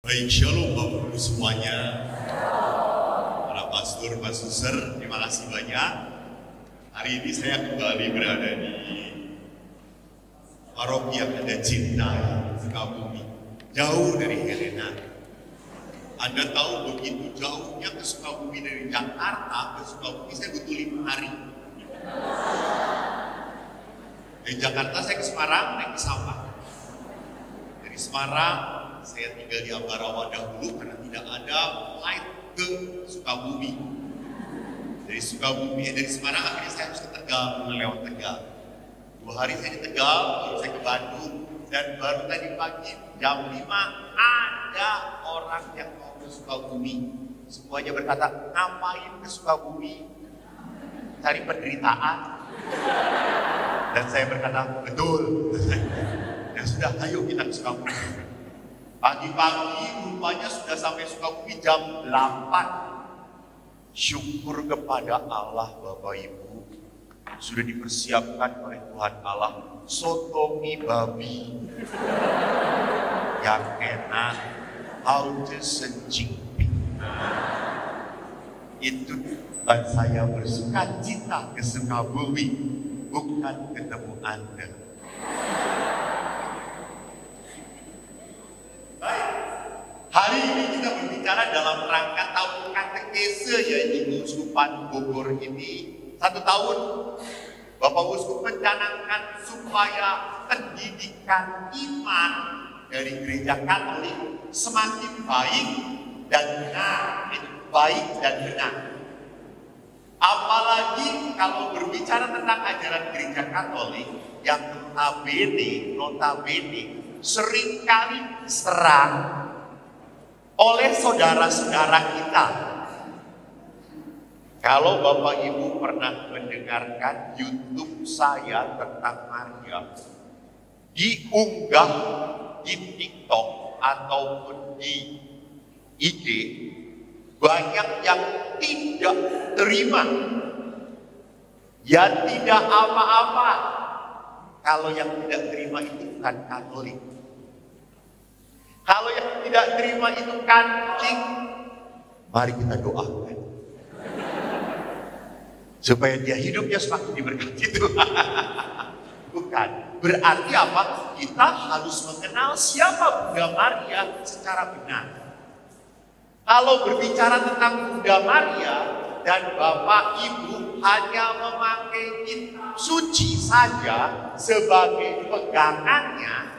Baik, shalom Bapak Ibu semuanya. Para pastor, Pak Suster, terima kasih banyak. Hari ini saya kembali berada di paroki yang Anda cintai, Sukabumi, jauh dari Helena. Anda tahu begitu jauhnya ke Sukabumi dari Jakarta ke Sukabumi saya butuh 5 hari. Dari Jakarta saya ke Semarang naik pesawat. Dari Semarang saya tinggal di Ambarawa dahulu karena tidak ada flight ke Sukabumi. Dari Semarang akhirnya saya harus ke Tegal, lewat Tegal. 2 hari saya di Tegal, baru saya ke Bandung, dan baru tadi pagi jam 5 ada orang yang mau ke Sukabumi. Semuanya berkata, ngapain ke Sukabumi? Cari penderitaan. Dan saya berkata, betul. Ya sudah, ayo kita ke Sukabumi. Pagi-pagi rupanya sudah sampai Sukabumi jam 8. Syukur kepada Allah Bapak Ibu, sudah dipersiapkan oleh Tuhan Allah soto mie babi yang enak, haute sencingping. Itu dan saya bersuka cita ke Sukabumi, bukan ketemu Anda. Hari ini kita berbicara dalam rangka tahun katekese, yaitu Uskupan Bogor ini 1 tahun. Bapak Uskup mencanangkan supaya pendidikan iman dari gereja Katolik semakin baik dan benar, baik dan benar. Apalagi kalau berbicara tentang ajaran gereja Katolik yang notabene seringkali diserang oleh saudara-saudara kita. Kalau Bapak Ibu pernah mendengarkan YouTube saya tentang Maria, diunggah di TikTok ataupun di IG, banyak yang tidak terima. Ya tidak apa-apa kalau yang tidak terima itu bukan Katolik. Kalau yang tidak terima itu kancing, mari kita doakan supaya dia hidupnya semakin diberkati Tuhan. Bukan, berarti apa? Kita harus mengenal siapa Bunda Maria secara benar. Kalau berbicara tentang Bunda Maria dan Bapak Ibu hanya memakai kitab suci saja sebagai pegangannya,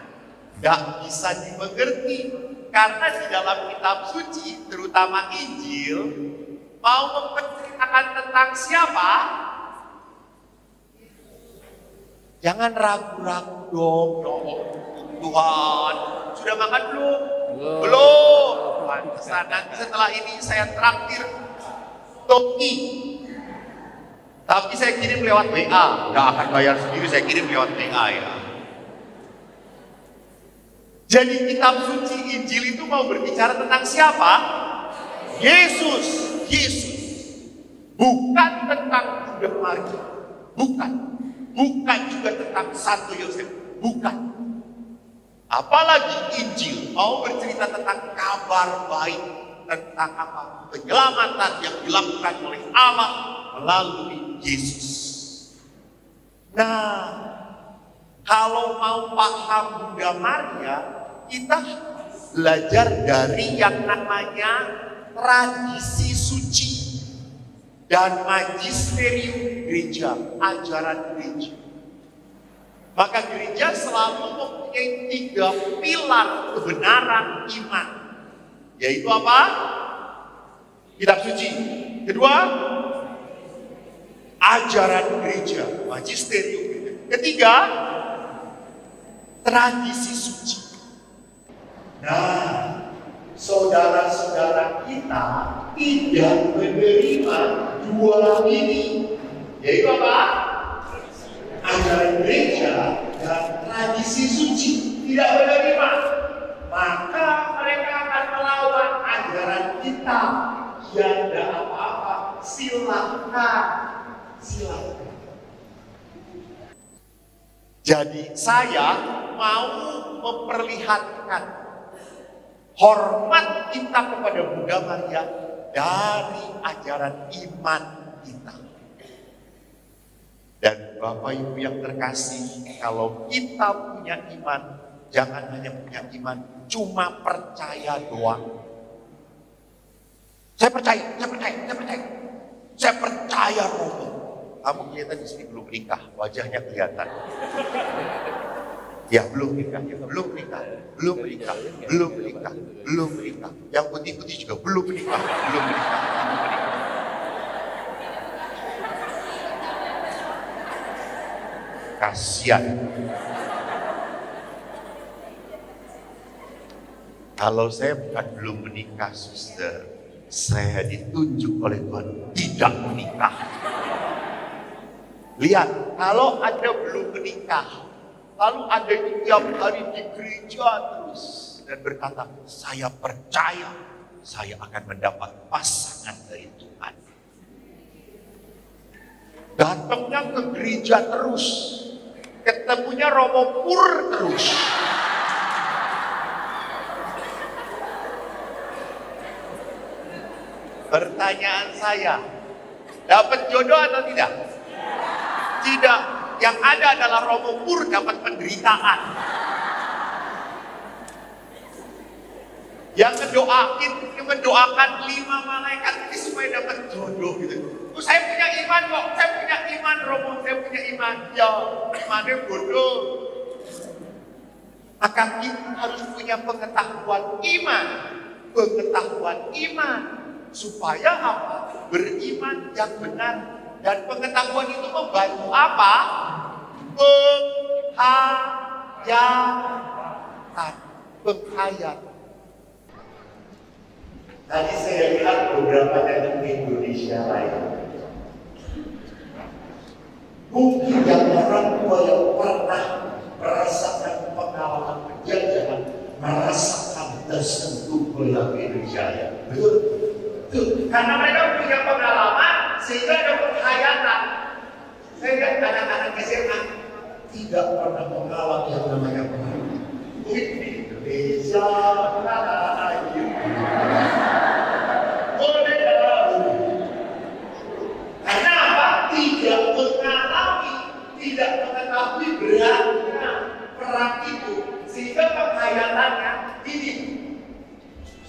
tidak bisa dimengerti, karena di dalam kitab suci, terutama Injil, mau menceritakan tentang siapa? Jangan ragu-ragu dong, Tuhan. Sudah makan belum? Belum. Pantesan nanti setelah ini saya traktir Toki. Tapi saya kirim lewat WA, nggak akan bayar sendiri, saya kirim lewat WA ya. Jadi kitab suci Injil itu mau berbicara tentang siapa? Yesus. Bukan tentang Bunda Maria. Bukan juga tentang Santo Yosef. Bukan. Apalagi Injil mau bercerita tentang kabar baik, tentang apa? Penyelamatan yang dilakukan oleh Allah melalui Yesus. Nah, kalau mau paham Bunda Maria, kita belajar dari yang namanya tradisi suci dan magisterium gereja, ajaran gereja. Maka gereja selalu mempunyai 3 pilar kebenaran iman. Yaitu apa? Kitab suci. Kedua, ajaran gereja, magisterium gereja. Ketiga, tradisi suci. Nah, saudara-saudara kita tidak menerima 2 ini. Yaitu apa? Ajaran gereja dan tradisi suci. Tidak menerima. Maka mereka akan melawan ajaran kita. Ya tidak apa-apa. Silakan. Jadi saya mau memperlihatkan hormat kita kepada Bunda Maria dari ajaran iman kita. Dan Bapak Ibu yang terkasih, kalau kita punya iman, jangan hanya punya iman, cuma percaya doang. Saya percaya Romo. Kamu kelihatan di sini belum menikah, wajahnya kelihatan. Ya belum menikah. Yang putih-putih juga belum menikah. Kasihan. Kalau saya bukan belum menikah, suster, saya ditunjuk oleh Tuhan tidak menikah. Lihat, kalau Anda belum menikah, lalu Anda tiap hari di gereja terus dan berkata, saya percaya saya akan mendapat pasangan dari Tuhan. Datangnya ke gereja terus, ketemunya Romo Pur terus. Pertanyaan saya, dapat jodoh atau tidak? Tidak. Yang ada adalah Romo Pur dapat penderitaan. Yang mendoakan 5 malaikat ini supaya dapat jodoh gitu. Saya punya iman kok, saya punya iman Romo, saya punya iman. Ya, imannya bodoh. Maka kita harus punya pengetahuan iman. Supaya apa? Beriman yang benar. Dan pengetahuan itu membantu apa? Penghayatan. Tadi saya lihat beberapa daerah di Indonesia lain. Mungkin yang orang tua yang pernah merasakan pengalaman penjajahan, merasakan tersentuh bola Indonesia. Betul? Karena mereka punya pengalaman sehingga ada penghayatan. Saya lihat anak-anak SMA tidak pernah mengalami yang namanya penghayatan. Indonesia lagi. Karena apa? Tidak mengetahui beratnya perang itu, sehingga penghayatannya ini.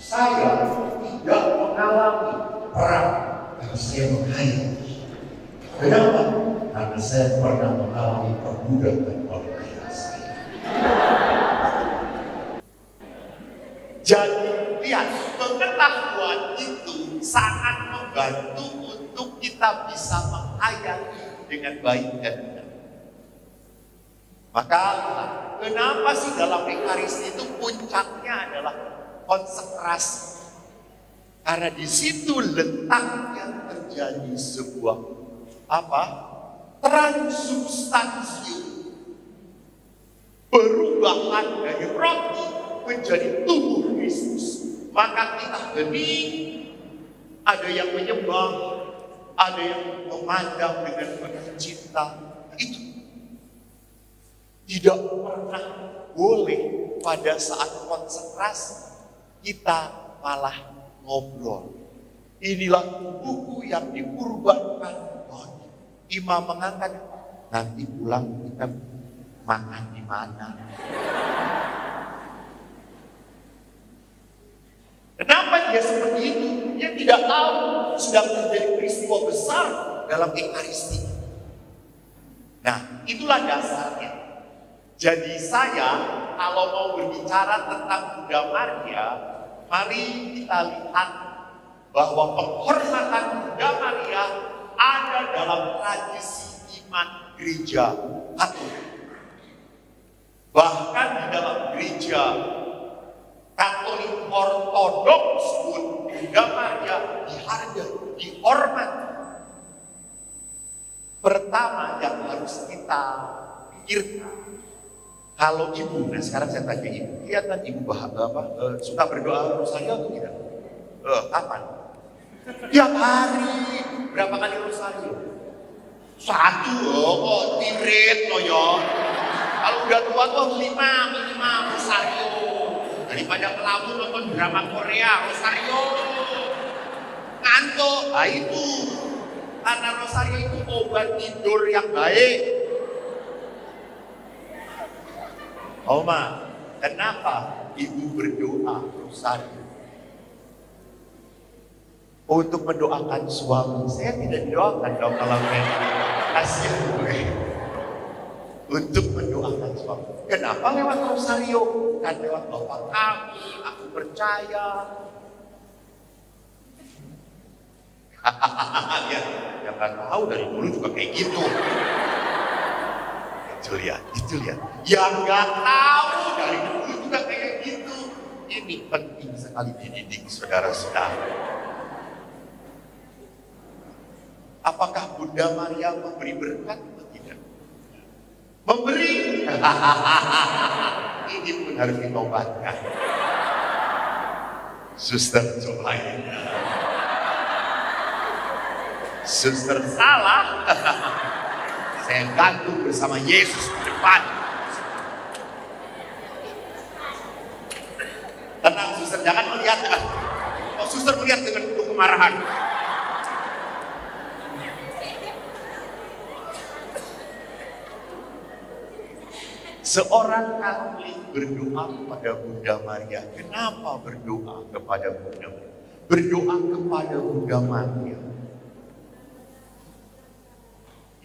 Saya tidak mengalami perang, tapi saya menghayati. Kenapa? Karena saya pernah mengalami perbudakan oleh ayah saya. Jadi lihat, pengetahuan itu sangat membantu untuk kita bisa menghayati dengan baik dan benar. Maka kenapa sih dalam Ekaristi itu puncaknya adalah konsekrasi? Karena di situ letaknya terjadi sebuah apa? Transubstansium. Perubahan dari roti menjadi tubuh Kristus. Maka kita hening, ada yang menyembah, ada yang memandang dengan penuh cinta. Itu tidak pernah boleh pada saat konsekrasi kita malah ngobrol. Inilah tubuhku yang dikurbankan. Imam mengangkat, nanti pulang kita makan di mana? Kenapa dia seperti itu? Dia tidak tahu sedang terjadi peristiwa besar dalam Ekaristi. Nah, itulah dasarnya. Jadi saya kalau mau berbicara tentang Bunda Maria, mari kita lihat bahwa penghormatan Bunda Maria ada dalam tradisi iman gereja Katolik. Bahkan di dalam gereja Katolik Ortodoks pun Bunda Maria dihargai, dihormati. Pertama yang harus kita pikirkan, kalau ibu, nah sekarang saya tanya ibu, kelihatan ibu suka berdoa rosario atau tidak? Kapan? Tiap hari. Berapa kali rosario? 1 kok tirit loh ya. Kalau udah tua tuh 5 rosario. Daripada ngelamun nonton drama Korea, Rosario ngantuk. Nah itu, karena Rosario itu obat tidur yang baik. Oma, kenapa ibu berdoa Rosario? Untuk mendoakan suami. Saya tidak didoakan dong kalau kasih gue. Untuk mendoakan suami. Kenapa lewat Rosario? Kan lewat Bapak kami, aku percaya. Ya, jangan tahu dari dulu juga kayak gitu. Itu lihat. Yang nggak tahu dari dulu juga kayak gitu. Ini penting sekali dididik saudara-saudara. Apakah Bunda Maria memberi berkat atau tidak? Memberi. Ini pun harus ditobatkan. Suster coba ini. Suster salah. Saya gantung bersama Yesus di depan. Tenang suster, jangan melihat. Oh, suster melihat dengan penuh kemarahan. Seorang Katolik berdoa kepada Bunda Maria. Kenapa berdoa kepada Bunda Maria? Berdoa kepada Bunda Maria.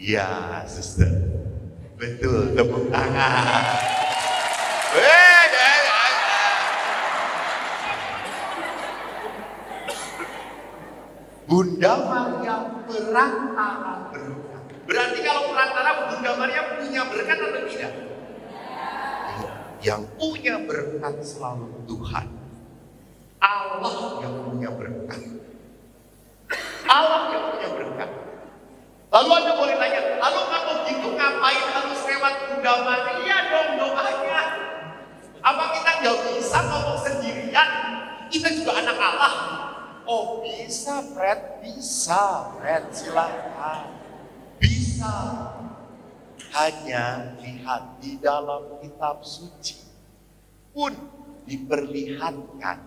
Ya, suster. Betul, tepuk tangan. Bunda Maria perantara berkat. Berarti kalau perantara Bunda Maria punya berkat atau tidak? Yang punya berkat selalu Tuhan. Allah yang punya berkat. Allah yang punya berkat. Lalu Anda boleh tanya, lalu kalau gitu ngapain harus lewat Bunda Maria dong doanya? Apa kita nggak bisa ngomong sendirian? Kita juga anak Allah. Oh bisa Fred, silakan. Bisa. Hanya lihat di dalam kitab suci pun diperlihatkan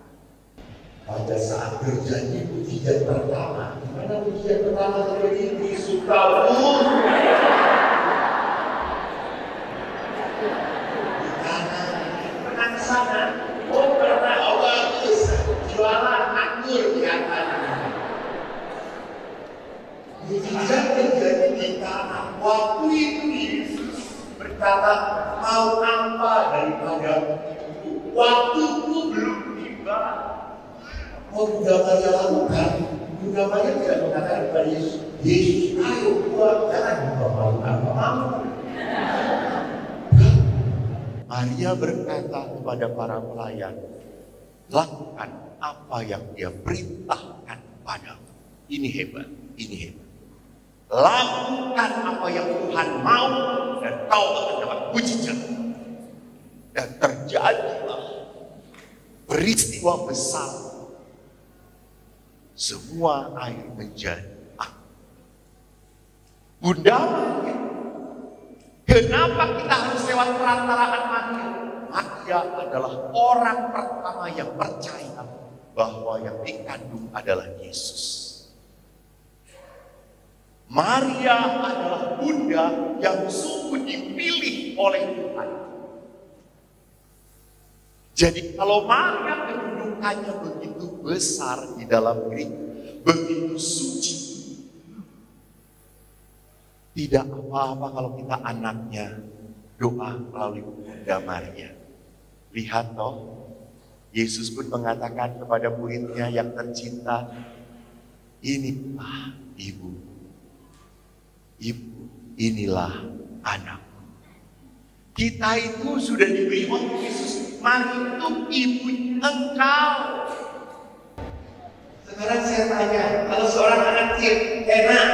pada saat terjadi mujizat pertama. Di mana mujizat pertama terjadi di Sukabumi? Di sana, oh pernah bagus jualan anggur di sana. Mujizat terjadi di tanah. Waktu itu Yesus berkata, mau apa daripada itu? Waktuku belum tiba. Mau Bunda Maria lakukan? Bunda Maria tidak mengatakan kepada Yesus, Yesus ayo keluar, jangan mau apa-apa. Maria berkata kepada para pelayan, lakukan apa yang dia perintahkan padamu. Ini hebat. Lakukan apa yang Tuhan mau dan kau akan dapat mujizat. Dan terjadilah peristiwa besar. Semua air menjadi air. Bunda Maria, kenapa kita harus lewat perantaraan Maria? Maria adalah orang pertama yang percaya bahwa yang dikandung adalah Yesus. Maria adalah bunda yang sungguh dipilih oleh Tuhan. Jadi kalau Maria kedudukannya begitu besar di dalam gereja, begitu suci, tidak apa-apa kalau kita anaknya doa melalui Bunda Maria. Lihat toh, Yesus pun mengatakan kepada muridnya yang tercinta, inilah ibu. Ibu, inilah anak. Kita itu sudah diberi oleh Yesus, mari itu ibu engkau. Sekarang saya tanya, kalau seorang anak kecil, enak,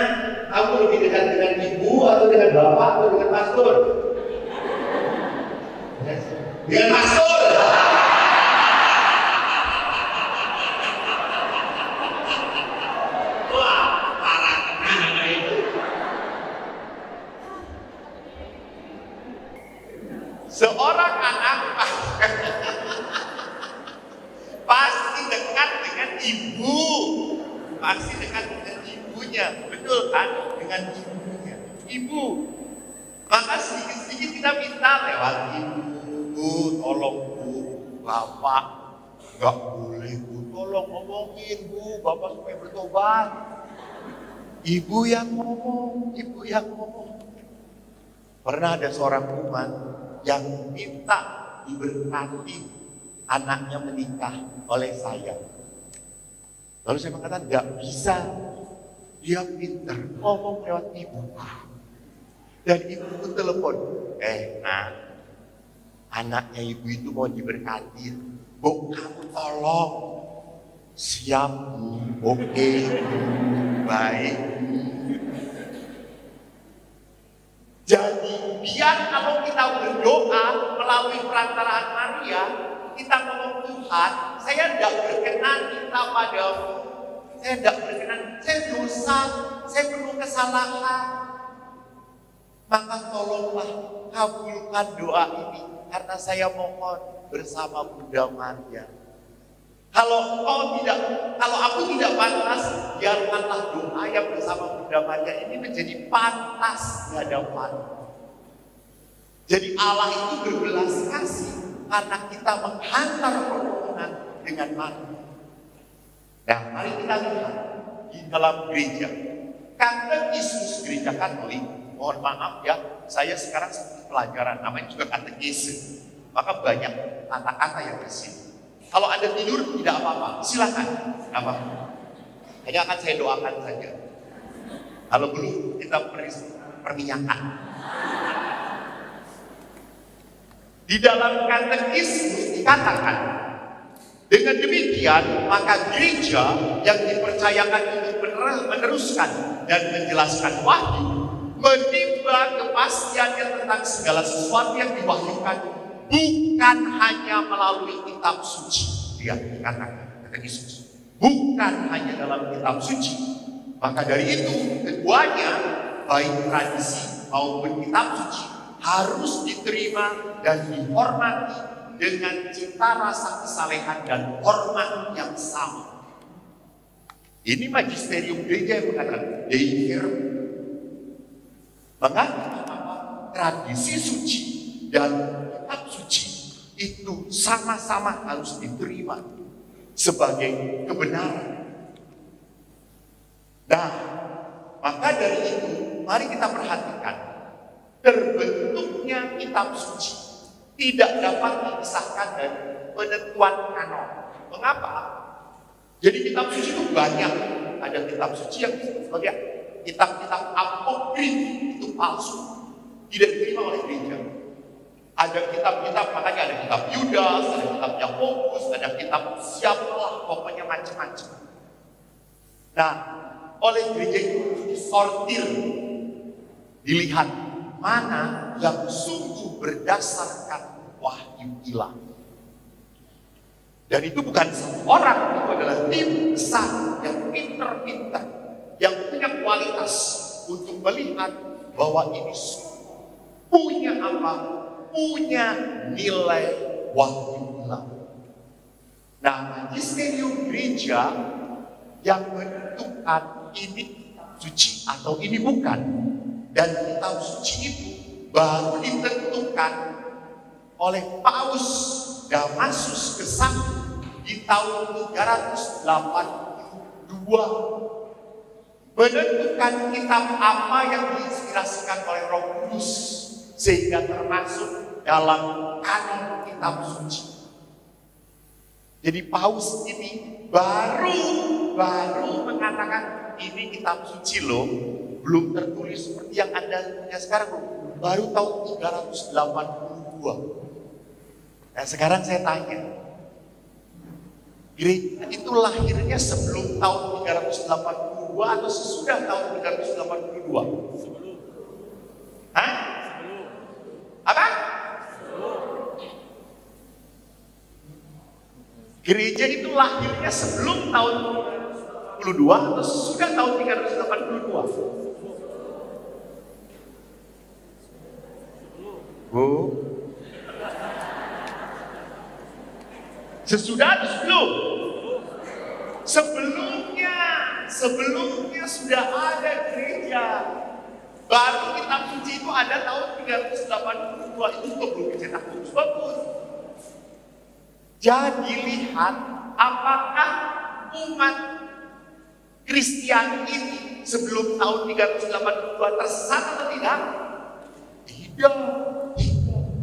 kamu lebih dekat dengan ibu atau dengan bapak atau dengan pastor? Dengan pastor. Seorang anak ibu. Pasti dengan ibunya, betul kan? Dengan ibunya. Ibu. Maka sedikit-sedikit kita minta lewat ibu. Bu, tolong bu, bapak. Enggak boleh bu, tolong ngomongin bu, bapak supaya bertobat. Ibu yang ngomong, ibu yang ngomong. Pernah ada seorang umat yang minta diberkati anaknya menikah oleh saya. Lalu saya mengatakan, nggak bisa. Dia pintar ngomong lewat ibu. Dan ibu pun telepon. Nah, anaknya ibu itu mau diberkati. Bu, kamu tolong. Siap, bu. Oke, baik. Jadi, biar kalau kita berdoa melalui perantaraan Maria, kita ngomong Tuhan, saya tidak berkenan minta padamu. Saya tidak berkenan, saya dosa, saya penuh kesalahan. Maka tolonglah kabulkan doa ini, karena saya mohon bersama Bunda Maria. Kalau aku tidak pantas, biarkanlah doa yang bersama Bunda Maria ini menjadi pantas di hadapan. Jadi Allah itu berbelas kasih karena kita menghantar permohonan dengan Maria. Nah, mari kita lihat di dalam gereja. Katekismus Gereja Katolik, mohon maaf ya, saya sekarang sedang pelajaran, namanya juga katekisme. Maka banyak kata-kata yang bersih. Kalau Anda tidur tidak apa-apa, silakan, tidak apa-apa. Hanya akan saya doakan saja. Kalau belum kita perminyakan. Di dalam katekismus dikatakan, dengan demikian maka gereja yang dipercayakan untuk meneruskan dan menjelaskan wahyu menimba kepastiannya tentang segala sesuatu yang diwahyukan bukan hanya melalui kitab suci. Dia dikatakan katekismus, bukan hanya dalam kitab suci. Maka dari itu keduanya, baik tradisi maupun kitab suci, harus diterima dan dihormati dengan cita rasa kesalehan dan hormat yang sama. Ini magisterium gereja yang mengatakan Dei Verbum. Mengatakan apa? Tradisi suci dan kitab suci itu sama-sama harus diterima sebagai kebenaran. Nah, maka dari itu mari kita perhatikan terbentuknya kitab suci tidak dapat dipisahkan dari penentuan kanon. Mengapa? Jadi kitab suci itu banyak. Ada kitab suci yang disebut sebagai kitab-kitab apokrif, itu palsu, tidak diterima oleh gereja. Ada kitab-kitab, makanya ada kitab Yudas, ada kitab Yakobus, ada kitab siapalah, pokoknya macam-macam. Nah, oleh gereja itu disortir, dilihat mana yang sungguh berdasarkan wahyu ilahi. Dan itu bukan satu orang, itu adalah tim besar yang pinter-pinter, yang punya kualitas untuk melihat bahwa ini punya apa? Punya nilai wahyu ilahi. Nah, magisterium gereja yang menentukan ini suci atau ini bukan. Dan kitab suci itu baru ditentukan oleh Paus Damasus ke-1 di tahun 382. Menentukan kitab apa yang diinspirasikan oleh Roh Kudus sehingga termasuk dalam kanon kitab suci. Jadi Paus ini baru mengatakan ini kitab suci loh, belum tertulis seperti yang Anda punya sekarang, baru tahun 382. Nah sekarang saya tanya, gereja itu lahirnya sebelum tahun 382 atau sesudah tahun 382? Sebelum. Hah? Sebelum. Apa? Gereja itu lahirnya sebelum tahun 382 atau sesudah tahun 382? Bu, sesudah atau sebelum? Sebelumnya sudah ada gereja. Baru kitab suci itu ada tahun 382, itu belum dicetak bagus. Jadi lihat apakah umat Kristiani ini sebelum tahun 382 tersesat atau tidak? Tidak.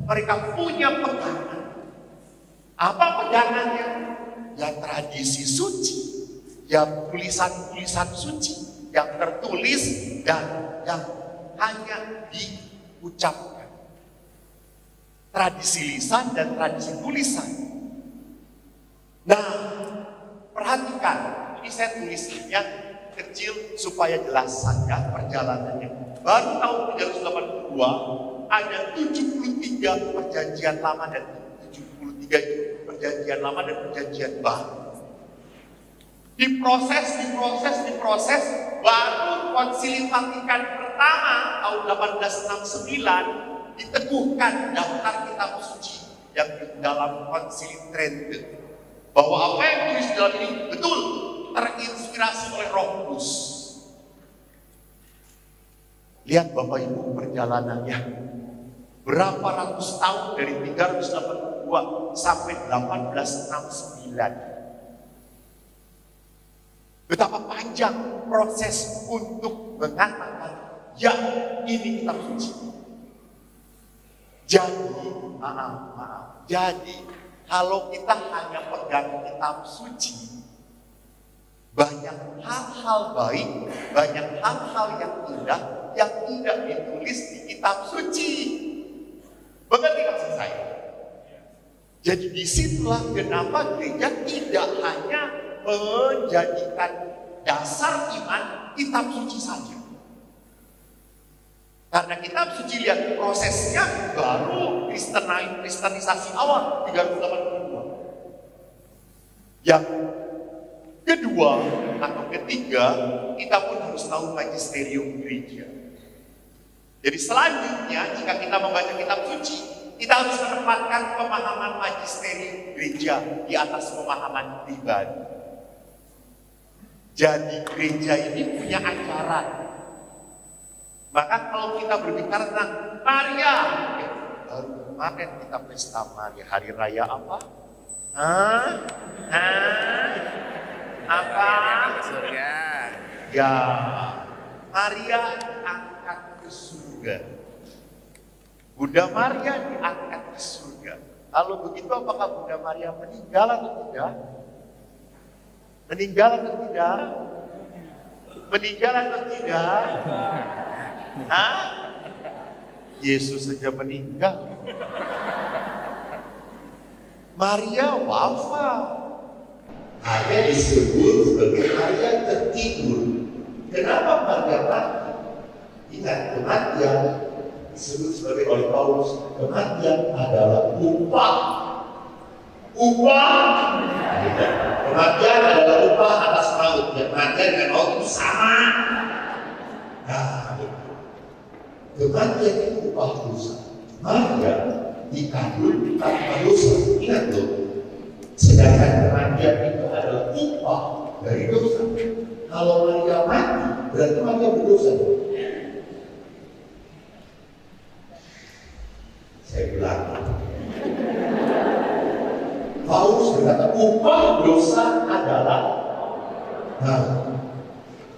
Mereka punya pegangan. Apa pegangannya? Ya tradisi suci, ya tulisan-tulisan suci yang tertulis dan yang hanya diucapkan. Tradisi lisan dan tradisi tulisan. Nah, perhatikan, ini saya tulisannya kecil supaya jelas saja perjalanannya. Baru tahun 382 ada 73 perjanjian lama dan 73 itu perjanjian lama dan perjanjian baru. Diproses, baru Konsili Vatikan pertama tahun 1869 diteguhkan daftar kitab suci yang di dalam Konsili Trente, bahwa apa yang ditulis dalam ini betul terinspirasi oleh Roh Kudus. Lihat Bapak Ibu perjalanannya, berapa ratus tahun dari 382 sampai 1869. Betapa panjang proses untuk mengatakan, ya ini kitab suci. Jadi kalau kita hanya pegang kitab suci, banyak hal-hal baik, banyak hal-hal yang indah yang tidak ditulis di kitab suci. Mengerti maksud saya? Jadi disitulah kenapa gereja tidak hanya menjadikan dasar iman kitab suci saja. Karena kitab suci lihat prosesnya baru kristenisasi awal 382. Yang kedua atau ketiga, kita pun harus tahu magisterium gereja. Jadi selanjutnya jika kita membaca kitab suci, kita harus menempatkan pemahaman magisterium gereja di atas pemahaman pribadi. Jadi gereja ini punya ajaran. Maka kalau kita berbicara tentang Maria, baru kemarin kita pesta Maria, hari raya apa? Apa? Surga. Ya, Maria diangkat ke surga. Bunda Maria diangkat ke surga. Kalau begitu apakah Bunda Maria meninggal atau tidak? Meninggal atau tidak? Meninggal atau tidak? Yesus saja meninggal. Maria wafat. Hanya disebut sebagai Maria tertidur. Kenapa Maria mati? Ingat, kematian disebut sebagai oleh Paulus, kematian adalah upah. Kematian adalah upah atas maut. Kematian dengan maut itu sama. Nah, kematian itu upah dosa. Maria dikandung tanpa dosa. Ingat loh. Sedangkan kematian itu adalah upah dari dosa. Kalau Maria mati, berarti Maria berdosa. Saya bilang, Paulus berkata upah dosa adalah maut.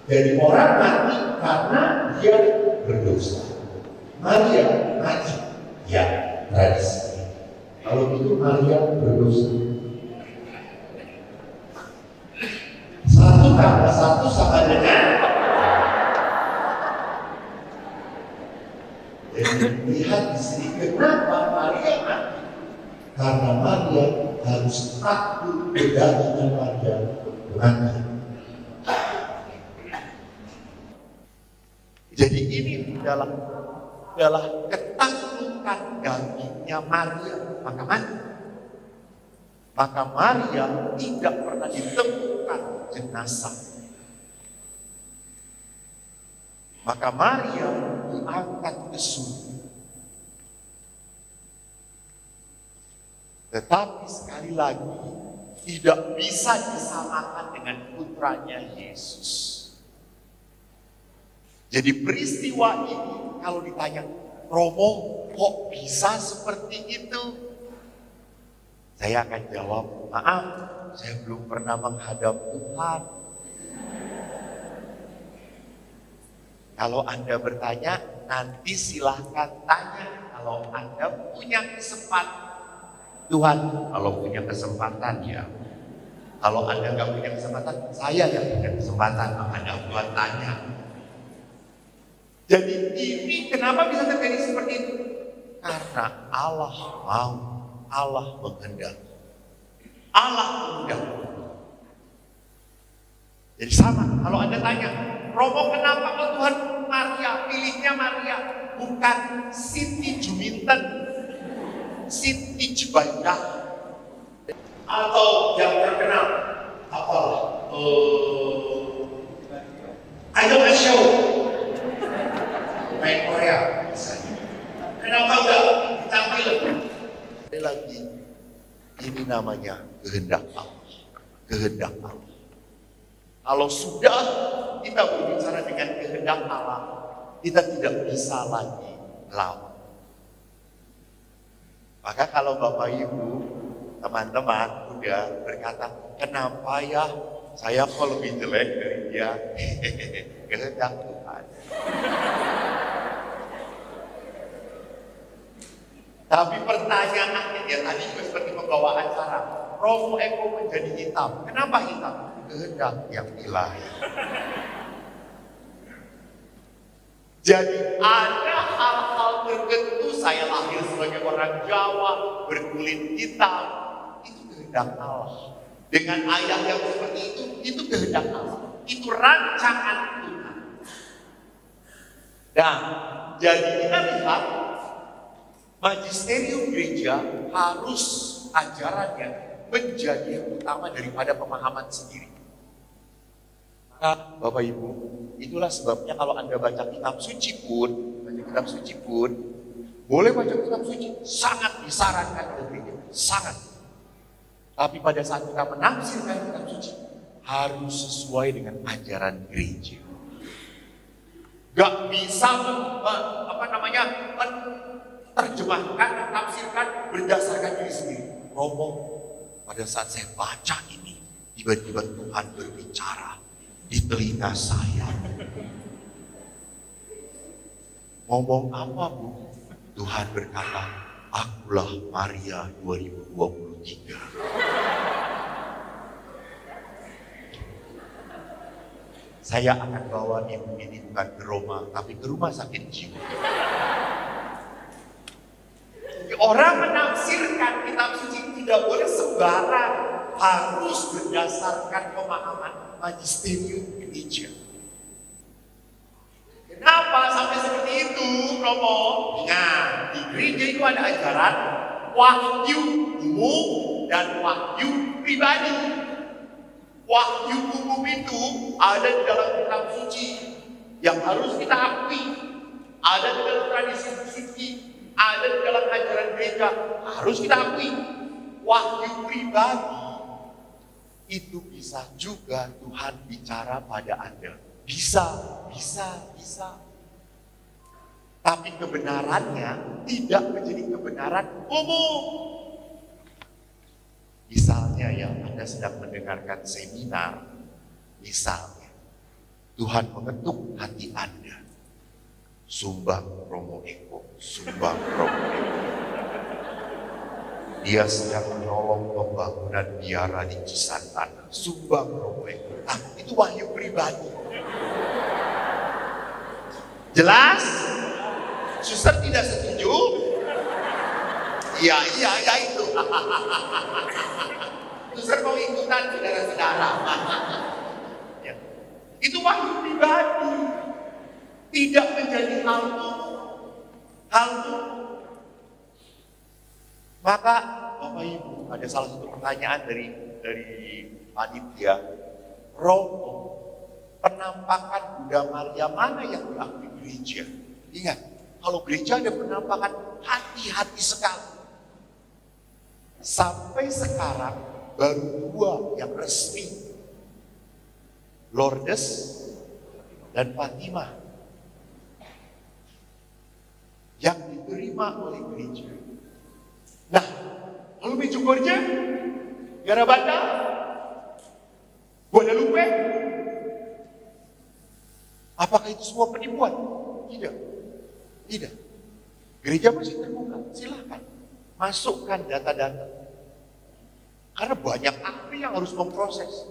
Jadi orang mati karena dia berdosa. Maria mati, ya tradisi. Kalau itu Maria berdosa. Satu tambah satu sama dengan. Jadi lihat di sini kenapa Maria mati? Karena Maria harus takut bedanya Maria mati. Jadi ini adalah ketakutan dagingnya Maria, maka mati. Maka Maria tidak pernah ditemukan jenazah. Maka Maria diangkat ke surga. Tetapi sekali lagi tidak bisa disamakan dengan putranya Yesus. Jadi peristiwa ini kalau ditanya, Romo kok bisa seperti itu? Saya akan jawab, maaf, saya belum pernah menghadap Tuhan. Kalau Anda bertanya, nanti silahkan tanya. Kalau Anda punya kesempatan, Tuhan kalau punya kesempatan ya. Kalau Anda nggak punya kesempatan, saya yang punya kesempatan, menghadap Tuhan tanya. Jadi ini kenapa bisa terjadi seperti itu? Karena Allah mau, Allah menghendaki, Allah menghendaki. Jadi sama, kalau Anda tanya, Romo kenapa kok Tuhan Maria, pilihnya Maria, bukan Siti Juminten, Siti Jebaidah, atau yang terkenal, apalah, Idol Show, main Korea, misalnya. Kenapa enggak ditampil? Ini lagi, ini namanya kehendak Allah, kehendak Allah. Kalau sudah kita berbicara dengan kehendak Allah, kita tidak bisa lagi melawan. Maka kalau Bapak Ibu, teman-teman udah berkata, kenapa ya saya kok lebih jelek dari dia? Kehendak Tuhan. Tapi pertanyaannya ya tadi juga seperti membawa acara. Romo Eko menjadi hitam. Kenapa hitam? Kehendak yang ilahi. Jadi ada hal-hal tertentu, saya lahir sebagai orang Jawa, berkulit hitam, itu kehendak Allah. Dengan ayah yang seperti itu kehendak Allah. Itu rancangan Tuhan. Nah, jadi kita lihat magisterium gereja harus ajarannya menjadi yang utama daripada pemahaman sendiri. Nah, Bapak Ibu, itulah sebabnya kalau Anda baca kitab suci pun, boleh baca kitab suci, sangat disarankan oleh gereja, sangat. Tapi pada saat kita menafsirkan kitab suci, harus sesuai dengan ajaran gereja. Gak bisa terjemahkan, tafsirkan berdasarkan diri sendiri. Romo, pada saat saya baca ini, tiba-tiba Tuhan berbicara di telinga saya. Ngomong apa, Bu? Tuhan berkata, akulah Maria 2023. Saya akan bawa ibu ini bukan ke Roma, tapi ke rumah sakit jiwa. Orang menafsirkan kitab suci tidak boleh sembarang, harus berdasarkan pemahaman magisterium gereja. Kenapa sampai seperti itu, Romo? Nah, di gereja itu ada ajaran wahyu umum dan wahyu pribadi. Wahyu umum itu ada di dalam kitab suci yang harus kita akui, ada di dalam tradisi suci, ada di dalam ajaran gereja, harus kita akui. Wahyu pribadi itu bisa juga Tuhan bicara pada Anda. Bisa. Tapi kebenarannya tidak menjadi kebenaran umum. Misalnya yang Anda sedang mendengarkan seminar, misalnya Tuhan mengetuk hati Anda. Sumbang Romo Eko, sumbang Romo Eko. Dia sedang menolong pembangunan biara di Cisantana. Sumbang Romo Eko. Nah, itu wahyu pribadi. Jelas? Suster tidak setuju? Iya itu. Suster mau ikutan saudara-saudara. Ya. Itu wahyu pribadi. Tidak menjadi hal umum. Maka Bapak Ibu, ada salah satu pertanyaan dari panitia. Romo, penampakan Bunda Maria mana yang diakui gereja? Ingat, kalau gereja ada penampakan, hati-hati sekali. Sampai sekarang baru 2 yang resmi. Lourdes dan Fatima yang diterima oleh gereja. Nah, lalu Medjugorje, Garabandal, Guadalupe, apakah itu semua penipuan? Tidak. Tidak. Gereja masih terbuka, silahkan. Masukkan data-data. Karena banyak ahli yang harus memproses.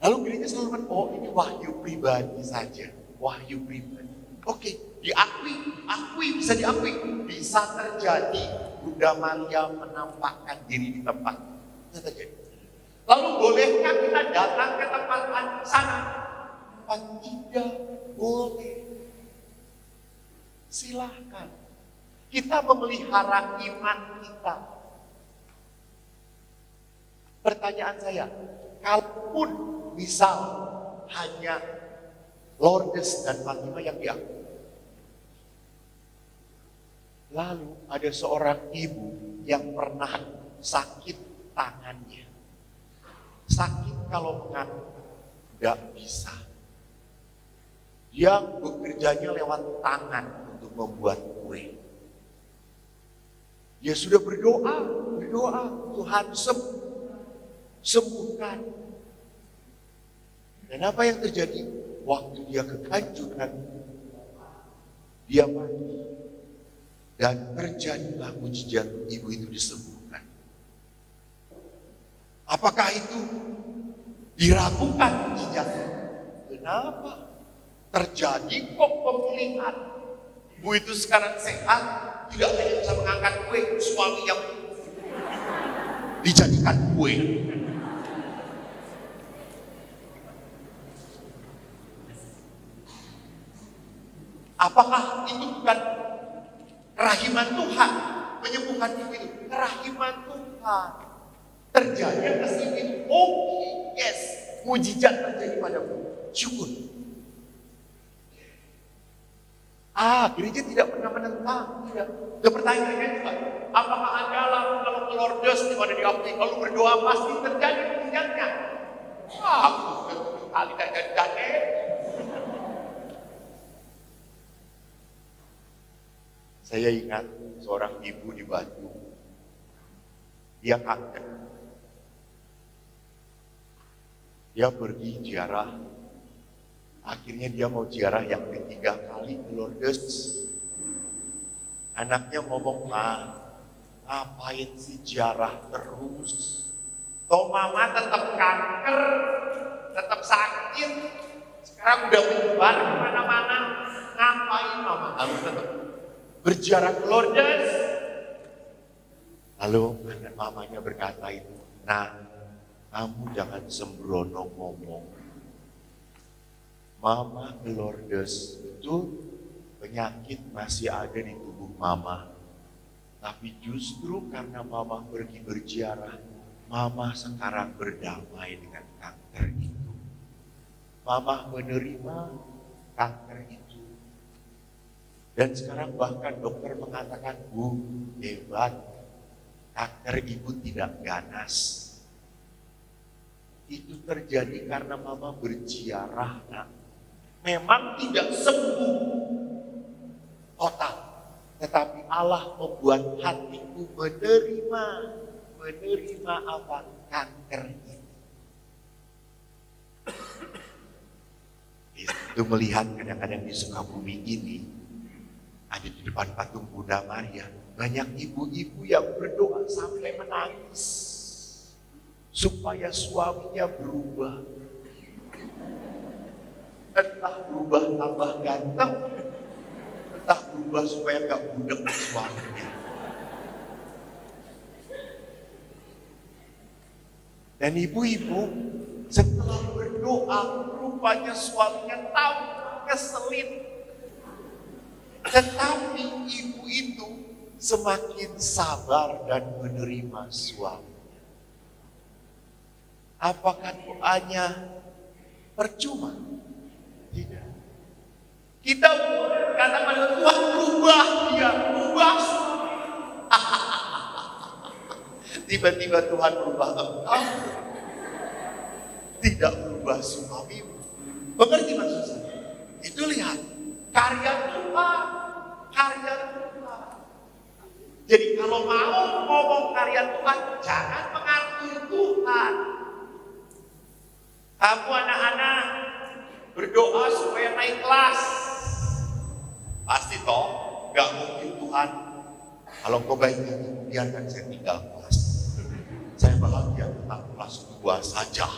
Lalu gereja selalu kan, oh ini wahyu pribadi saja. Wahyu pribadi. Oke, diakui, bisa diakui. Bisa terjadi Bunda Maria menampakkan diri di tempat. Bisa terjadi. Lalu bolehkah kita datang ke tempat sana? Tidak boleh. Silahkan. Kita memelihara iman kita. Pertanyaan saya, kalaupun misal hanya Lourdes dan Fatima yang diakui, lalu ada seorang ibu yang pernah sakit tangannya. Sakit kalau mengandung, tidak bisa. Dia bekerjanya lewat tangan untuk membuat kue. Dia sudah berdoa, Tuhan sembuhkan. Dan apa yang terjadi? Waktu dia kekancuran, dia mati. Dan terjadilah mujizat, ibu itu disembuhkan. Apakah itu diragukan mujizatnya? Kenapa? Terjadi kok pemulihan. Ibu itu sekarang sehat, tidak hanya bisa mengangkat kue, suami yang dijadikan kue. Apakah itu bukan kerahiman Tuhan menyembuhkan ibu itu? Kerahiman Tuhan terjadi atas ibu itu. Oke, yes, mujizat terjadi padamu. Syukur. Gereja tidak pernah menentang. Tidak. Dan pertanyaannya juga, apakah Anda lalu kalau ke Lourdes di mana diakui, kalau berdoa pasti terjadi mujizatnya? Aku kali dan Saya ingat seorang ibu di Batu. Dia kanker. Dia pergi ziarah. Akhirnya dia mau ziarah yang ketiga kali ke Lourdes. Anaknya ngomong, "Ma, ngapain sih ziarah terus? Toh mama tetap kanker, tetap sakit. Sekarang udah menyebar kemana-mana. Ngapain mama harus tetap berziarah ke Lourdes?" Lalu anak mamanya berkata itu, "Nah, kamu jangan sembrono ngomong. Mama ke Lourdes, betul penyakit masih ada di tubuh mama. Tapi justru karena mama pergi berziarah, mama sekarang berdamai dengan kanker itu. Mama menerima kanker itu. Dan sekarang bahkan dokter mengatakan, Bu, hebat, kanker ibu tidak ganas. Itu terjadi karena mama berziarah, nak. Memang tidak sembuh total, tetapi Allah membuat hatiku menerima apa? Kanker itu. Itu melihat kadang-kadang di Sukabumi ini, ada di depan patung Bunda Maria, banyak ibu-ibu yang berdoa sampai menangis supaya suaminya berubah. Entah berubah tambah ganteng, entah berubah supaya gak budek suaminya. Dan ibu-ibu setelah berdoa, rupanya suaminya tahu keselin. Tetapi ibu itu semakin sabar dan menerima suaminya. Apakah doanya percuma? Tidak. Kita kata pada Tuhan, rubah dia, rubah suami. Tiba-tiba Tuhan merubah engkau. Tidak berubah. mengubah suamimu. Mengerti maksud saya? Itu lihat, karya Tuhan, karya Tuhan. Jadi kalau mau ngomong karya Tuhan, jangan mengatur Tuhan. Kamu anak-anak berdoa supaya naik kelas. Pasti toh, gak mungkin Tuhan. Kalau kau baik hati, biarkan saya tinggal kelas. Saya bahagia tetap kelas 2 saja.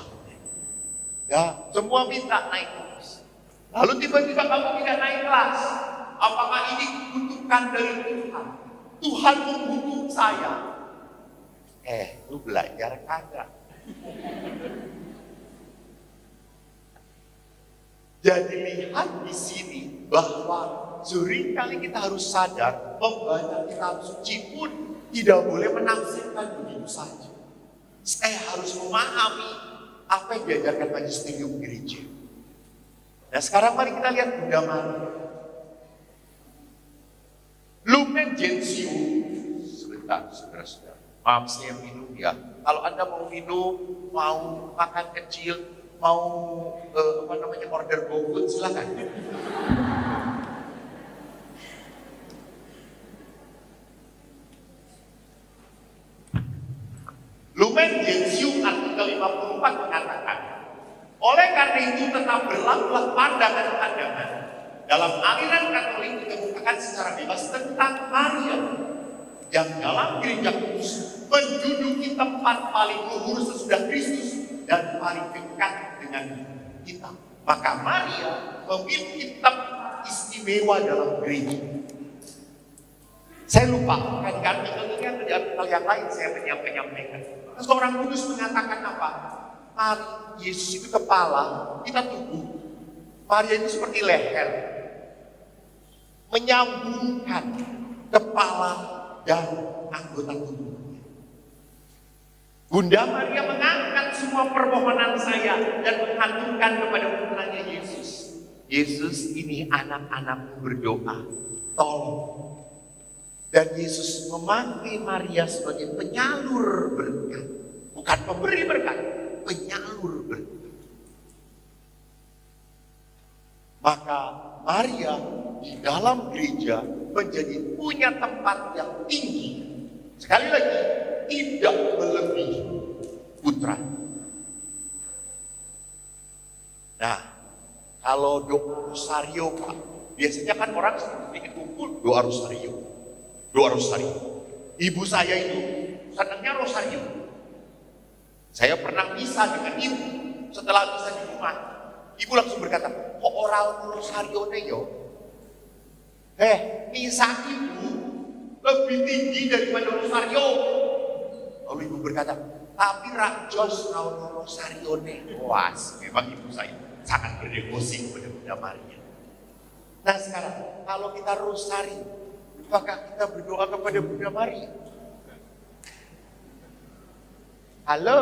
Ya, semua minta naik kelas. Lalu tiba-tiba kamu tidak naik kelas. Apakah ini kutukan dari Tuhan? Tuhan mengutuk saya. Lu belajar kagak? Jadi lihat di sini bahwa seringkali kita harus sadar membaca kitab suci pun tidak boleh menafsirkan begitu saja. Saya harus memahami apa yang diajarkan magisterium gereja. Nah sekarang mari kita lihat Bunda Maria. Lumen Gentium. Sebentar, saudara-saudara. Maaf saya minum ya. Kalau Anda mau minum, mau makan kecil, mau order GoFood, silakan. Lumen Gentium artikel 54 mengatakan, oleh karena itu tetap berlakulah pandangan-pandangan dalam aliran Katolik dikemukakan secara bebas tentang Maria yang dalam gereja kudus menduduki tempat paling luhur sesudah Kristus dan paling dekat dengan kita. Maka Maria memiliki tempat istimewa dalam gereja. Saya lupa, kan artikel ini atau di artikel yang lain saya menyampaikan. Seorang kudus mengatakan apa? Yesus itu kepala, kita tubuh. Maria itu seperti leher, menyambungkan kepala dan anggota tubuh. Bunda Maria mengangkat semua permohonan saya dan menghaturkan kepada putranya Yesus. Yesus, ini anak-anakmu berdoa, tolong. Dan Yesus memanggil Maria sebagai penyalur berkat. Bukan pemberi berkat, penyalur berkat. Maka Maria di dalam gereja menjadi punya tempat yang tinggi. Sekali lagi, tidak melebihi putra. Nah, kalau doa rosario, Pak, biasanya kan orang sedikit kumpul doa rosario. Doa rosario. Ibu saya itu senangnya rosario. Saya pernah misa dengan ibu. Setelah misa di rumah, ibu langsung berkata, kok oral rosario yo? Misa ibu lebih tinggi daripada rosario. Lalu ibu berkata, tapi rakjos rosario ne. Wah, memang ibu saya sangat berdevosi kepada Bunda Maria. Nah sekarang, kalau kita rosario, apakah kita berdoa kepada Bunda Maria? Halo?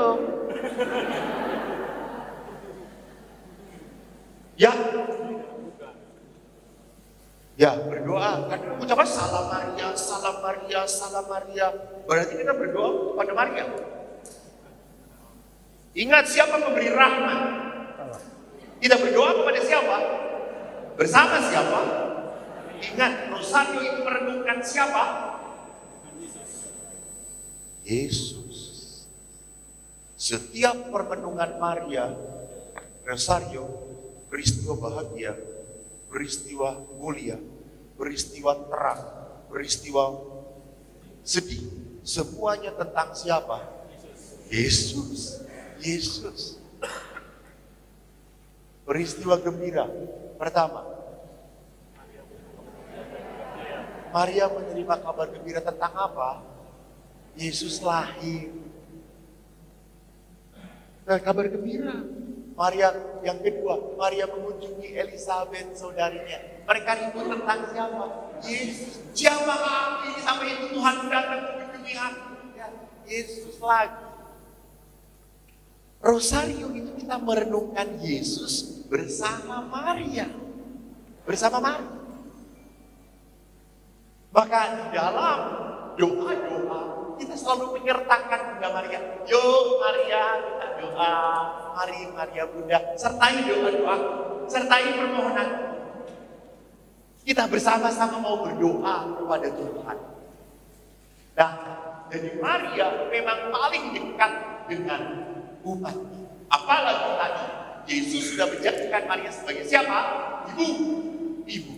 Ya? Ya, berdoa. Kan ucapan salam Maria, salam Maria, salam Maria. Berarti kita berdoa kepada Maria. Ingat siapa pemberi rahmat? Kita berdoa kepada siapa? Bersama siapa? Ingat, rosario itu merenungkan siapa? Yesus. Setiap permenungan Maria, rosario, peristiwa bahagia, peristiwa mulia, peristiwa terang, peristiwa sedih, semuanya tentang siapa? Yesus. Yesus. Peristiwa gembira pertama, Maria menerima kabar gembira tentang apa? Yesus lahir. Nah, kabar gembira. Maria yang kedua, Maria mengunjungi Elizabeth saudarinya. Mereka ribut tentang siapa? Yesus. Siapa kami sampai itu Tuhan datang mengunjungi aku? Ya, Yesus lagi. Rosario itu kita merenungkan Yesus bersama Maria. Bersama Maria. Maka di dalam doa-doa Kita selalu menyertakan Bunda Maria. Yuk Maria, kita doa. Mari Maria Bunda, sertai doa-doa, sertai permohonan. Kita bersama-sama mau berdoa kepada Tuhan. Nah, jadi Maria memang paling dekat dengan umat. Apalagi tadi, Yesus sudah menjadikan Maria sebagai siapa? Ibu.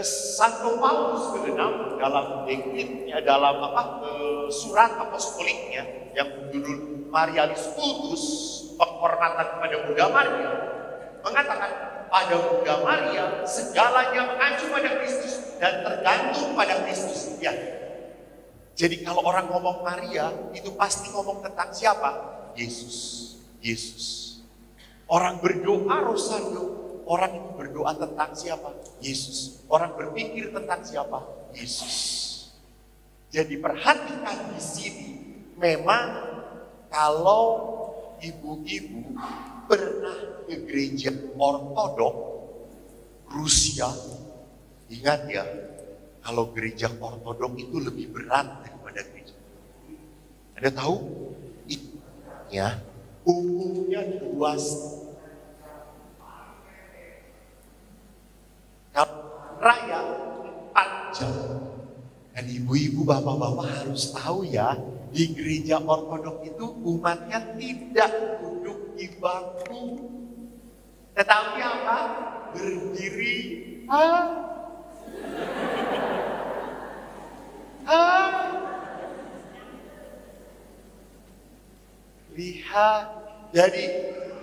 Santo Paulus ke-6 dalam dekritnya, dalam surat apostoliknya yang berjudul Marialis Cultus, penghormatan kepada Bunda Maria, mengatakan pada Bunda Maria segalanya mengacu pada Kristus dan tergantung pada Kristus. Ya. Jadi kalau orang ngomong Maria itu pasti ngomong tentang siapa? Yesus. Orang berdoa rosario, orang itu berdoa tentang siapa? Yesus. Orang berpikir tentang siapa? Yesus. Jadi perhatikan di sini, memang kalau ibu-ibu pernah ke gereja ortodok Rusia, ingat ya, kalau gereja ortodok itu lebih berat daripada gereja. Anda tahu? Ya, umumnya luas. Raya 4 jam. Dan ibu-ibu, bapak-bapak harus tahu ya, di gereja ortodok itu umatnya tidak duduk di bangku, tetapi apa? Berdiri. Lihat, jadi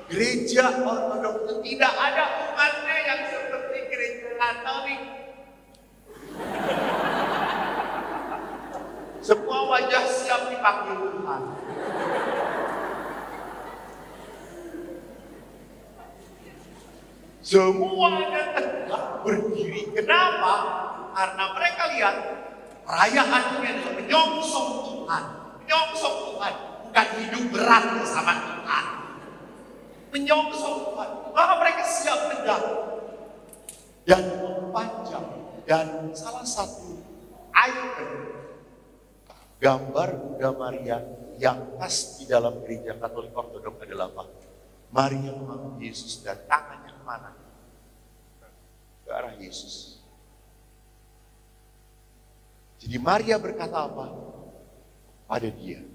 gereja ortodok itu tidak ada umatnya yang seperti gereja Katolik. Semua wajah siap dipanggil Tuhan. Semuanya tegak berdiri. Kenapa? Karena mereka lihat perayaannya adalah menyongsong Tuhan. Menyongsong Tuhan, bukan hidup berat bersama Tuhan. Menyongsong Tuhan. Maka mereka siap tegak dan memanjang. Dan salah satu ikon gambar Bunda Maria yang khas di dalam gereja Katolik Ortodok adalah apa? Maria mengambil Yesus dan tangannya kemana? Ke arah Yesus. Jadi Maria berkata apa? Pada dia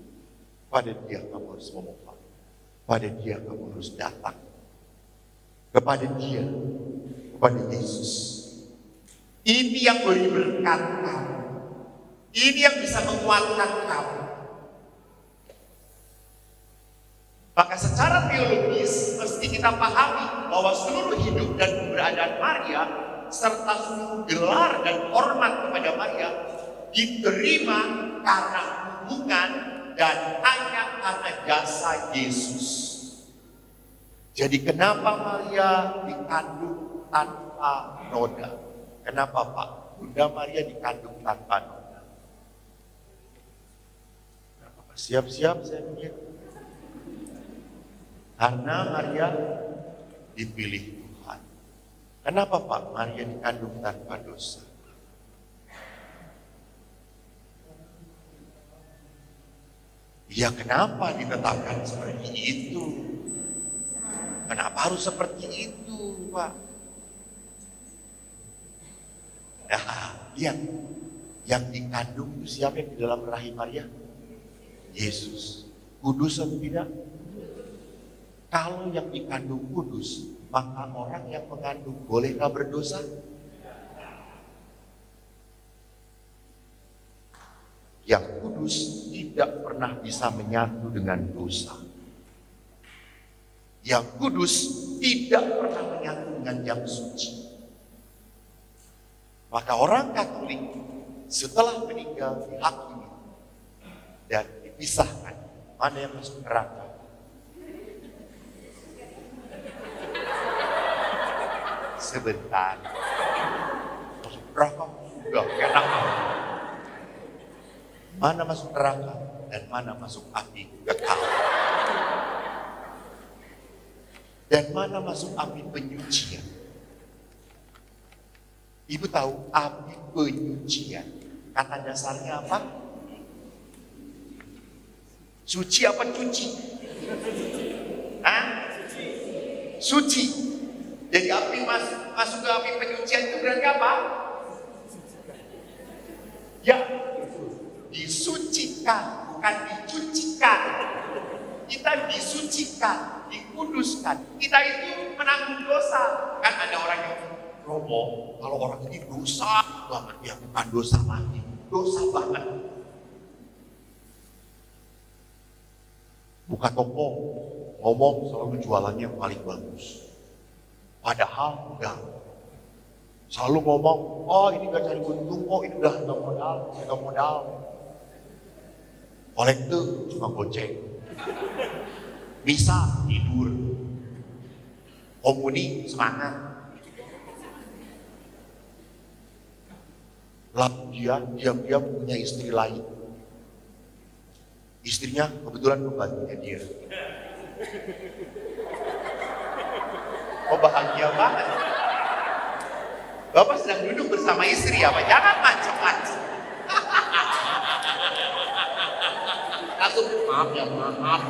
kamu harus memohon. Pada dia kamu harus datang. Kepada dia, kepada Yesus. Ini yang boleh berkat kamu. Ini yang bisa menguatkan kamu. Maka secara teologis mesti kita pahami bahwa seluruh hidup dan keberadaan Maria serta seluruh gelar dan hormat kepada Maria diterima karena hubungan dan hanya karena jasa Yesus. Jadi kenapa Maria dikandung tanpa noda? Kenapa Pak? Bunda Maria dikandung tanpa noda. Siap-siap saya mikir. Karena Maria dipilih Tuhan. Kenapa Pak? Maria dikandung tanpa dosa. Ya kenapa ditetapkan seperti itu? Kenapa harus seperti itu Pak? Nah, lihat. Yang dikandung itu siapa yang di dalam rahim Maria? Yesus. Kudus atau tidak? Kalau yang dikandung kudus, maka orang yang mengandung bolehkah berdosa? Yang kudus tidak pernah bisa menyatu dengan dosa. Yang kudus tidak pernah menyatu dengan yang suci. Maka orang Katolik setelah meninggal dihakimi dan dipisahkan mana yang masuk neraka. Sebentar. Masuk neraka udah enak. Mana masuk neraka dan mana masuk api kekal. Dan mana masuk api penyucian. Ibu tahu api penyucian Kata dasarnya apa? Suci apa cuci? Hah? Suci. Jadi api masuk ke api penyucian itu berarti apa? Ya, disucikan, bukan dicucikan. Kita disucikan, dikuduskan. Kita itu menanggung dosa. Kan ada orang yang romo, kalau orang ini dosa banget, ya bukan dosa lagi, dosa banget. Buka toko, ngomong selalu jualannya yang paling bagus. Padahal enggak. Selalu ngomong, oh ini gak cari untung, oh ini udah gak modal. Kolekte cuma goceng. Misa tidur. Komuni semangat. Lalu dia diam-diam punya istri lain. Istrinya kebetulan pembantunya dia. Oh bahagia banget. Bapak sedang duduk bersama istri apa? Jangan macam-macam. Langsung maaf ya, maaf.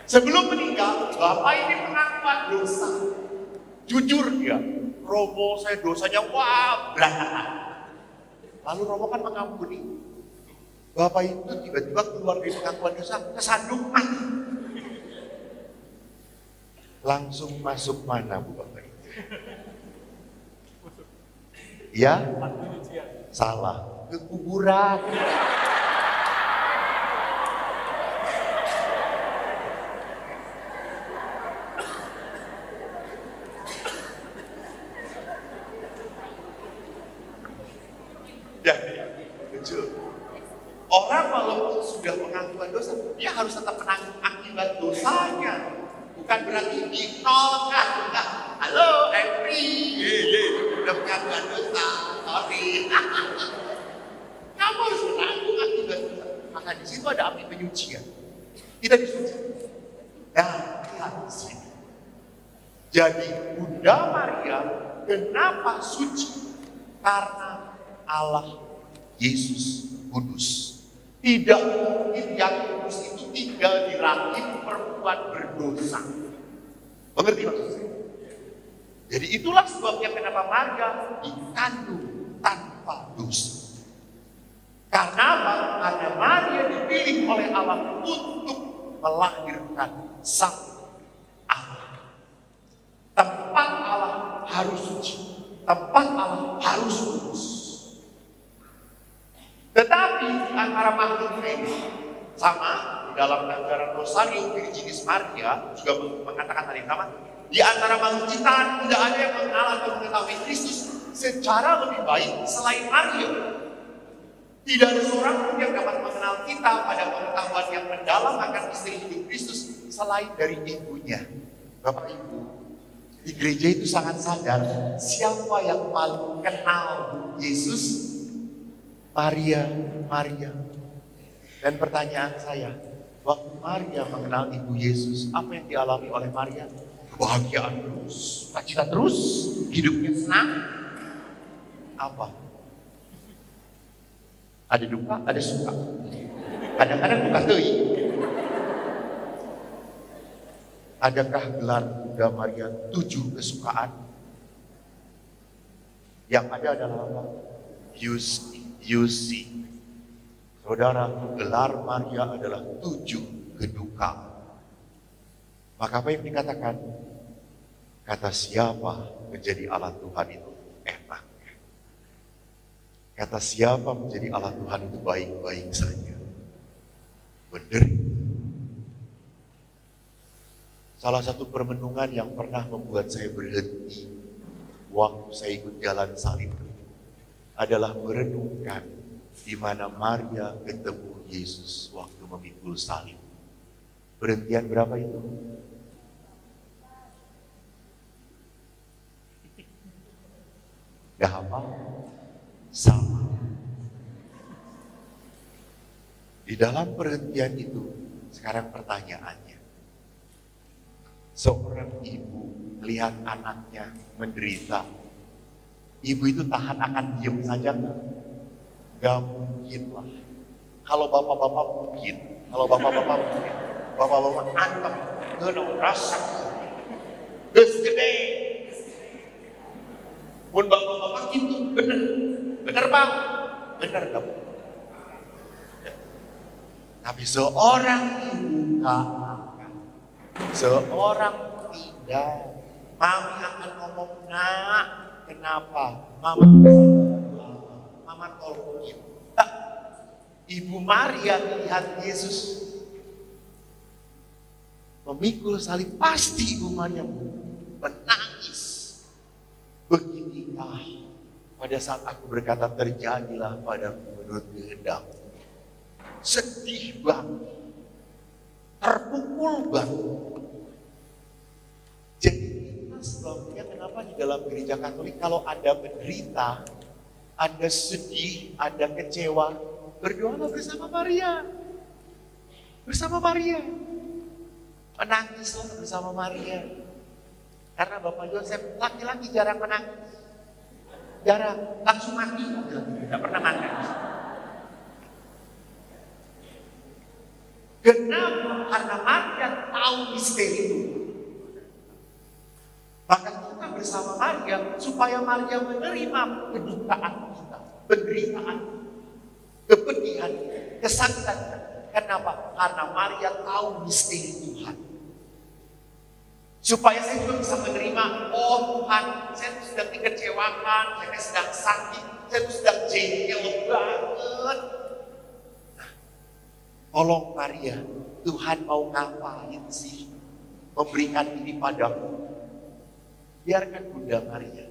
Sebelum meninggal, Bapak ini pengakuan dosa. Jujur dia, Romo saya dosanya wah berantakan. Lalu Romo kan mengampuni. Bapak itu tiba-tiba keluar dari pengakuan dosa, kesandung mati. Langsung masuk mana Bu Bapak itu? Ya? Salah. Ke kuburan. Orang walaupun sudah pengakuan dosa, dia harus tetap menanggung akibat dosanya. Bukan berarti ditolak. Halo, Every. Udah pengakuan dosa. Sorry. Kamu harus menanggung akibat dosa. Maka di situ ada api penyucian. Kita disuci. Ya, lihat di sini. Jadi Bunda Maria kenapa suci? Karena Allah Yesus kudus. Tidak mungkin yang kudus itu tinggal di rahim perempuan berdosa. Mengerti maksud saya? Jadi itulah sebabnya kenapa Maria dikandung tanpa dosa. Karena apa? Karena Maria dipilih oleh Allah untuk melahirkan sang Allah. Tempat Allah harus suci. Tempat Allah harus kudus. Tetapi di antara makhluk ini sama di dalam ajaran Rosario Virginis Maria juga mengatakan hal yang sama. Di antara makhluk ciptaan tidak ada yang mengenal atau mengetahui Kristus secara lebih baik selain Maria. Tidak ada seorang pun yang dapat mengenal kita pada pengetahuan yang mendalam akan misteri hidup Kristus selain dari ibunya. Bapak Ibu, di gereja itu sangat sadar siapa yang paling kenal Yesus. Maria. Dan pertanyaan saya, waktu Maria mengenal Ibu Yesus, apa yang dialami oleh Maria? Kebahagiaan terus, sukacita terus, hidupnya senang. Apa? Ada duka, ada suka. Kadang-kadang duka teuing. Adakah gelar Bunda Maria 7 kesukaan? Yang ada adalah apa? You see, saudara, gelar Maria adalah 7 kedukaan. Maka apa yang dikatakan? Kata siapa menjadi Allah Tuhan itu enak. Kata siapa menjadi Allah Tuhan itu baik-baik saja. Benar. Salah satu permenungan yang pernah membuat saya berhenti waktu saya ikut jalan salib adalah merenungkan di mana Maria ketemu Yesus waktu memikul salib. Berhentian berapa itu? Gak hafal? Sama. Di dalam perhentian itu, sekarang pertanyaannya. Seorang ibu melihat anaknya menderita. Ibu itu tahan akan diam saja nggak? Gak mungkin lah. Kalau bapak-bapak mungkin, bapak-bapak antem, kenal rasa, ges gede. Mun bapak-bapak gitu, bener bang, bener dong. Tapi seorang ibu kakak, seorang tidak, mami akan ngomong, nak, kenapa? Mama tolongin. Ibu Maria melihat Yesus memikul salib, pasti Ibu Maria menangis. Beginilah pada saat aku berkata terjadilah padaku menurut kehendak. Sedih banget, terpukul banget. Jadi kita sebabnya kenapa di dalam gereja Katolik kalau ada menderita, ada sedih, ada kecewa, berdoalah bersama Maria. Bersama Maria. Menangislah bersama Maria. Karena Bapak Yosef laki-laki jarang menangis. Jarang, langsung mati. Tidak pernah menangis. Kenapa? Karena Maria tahu misteri itu. Maka kita bersama Maria supaya Maria menerima kedukaan kita, penderitaan, kepedihan, kesakitan. Kenapa? Karena Maria tahu misteri Tuhan. Supaya saya juga bisa menerima, oh Tuhan, saya sedang dikecewakan, saya sedang sakit, saya sedang jengkel banget. Tolong Maria, Tuhan mau ngapain sih memberikan ini padamu? Biarkan Bunda Maria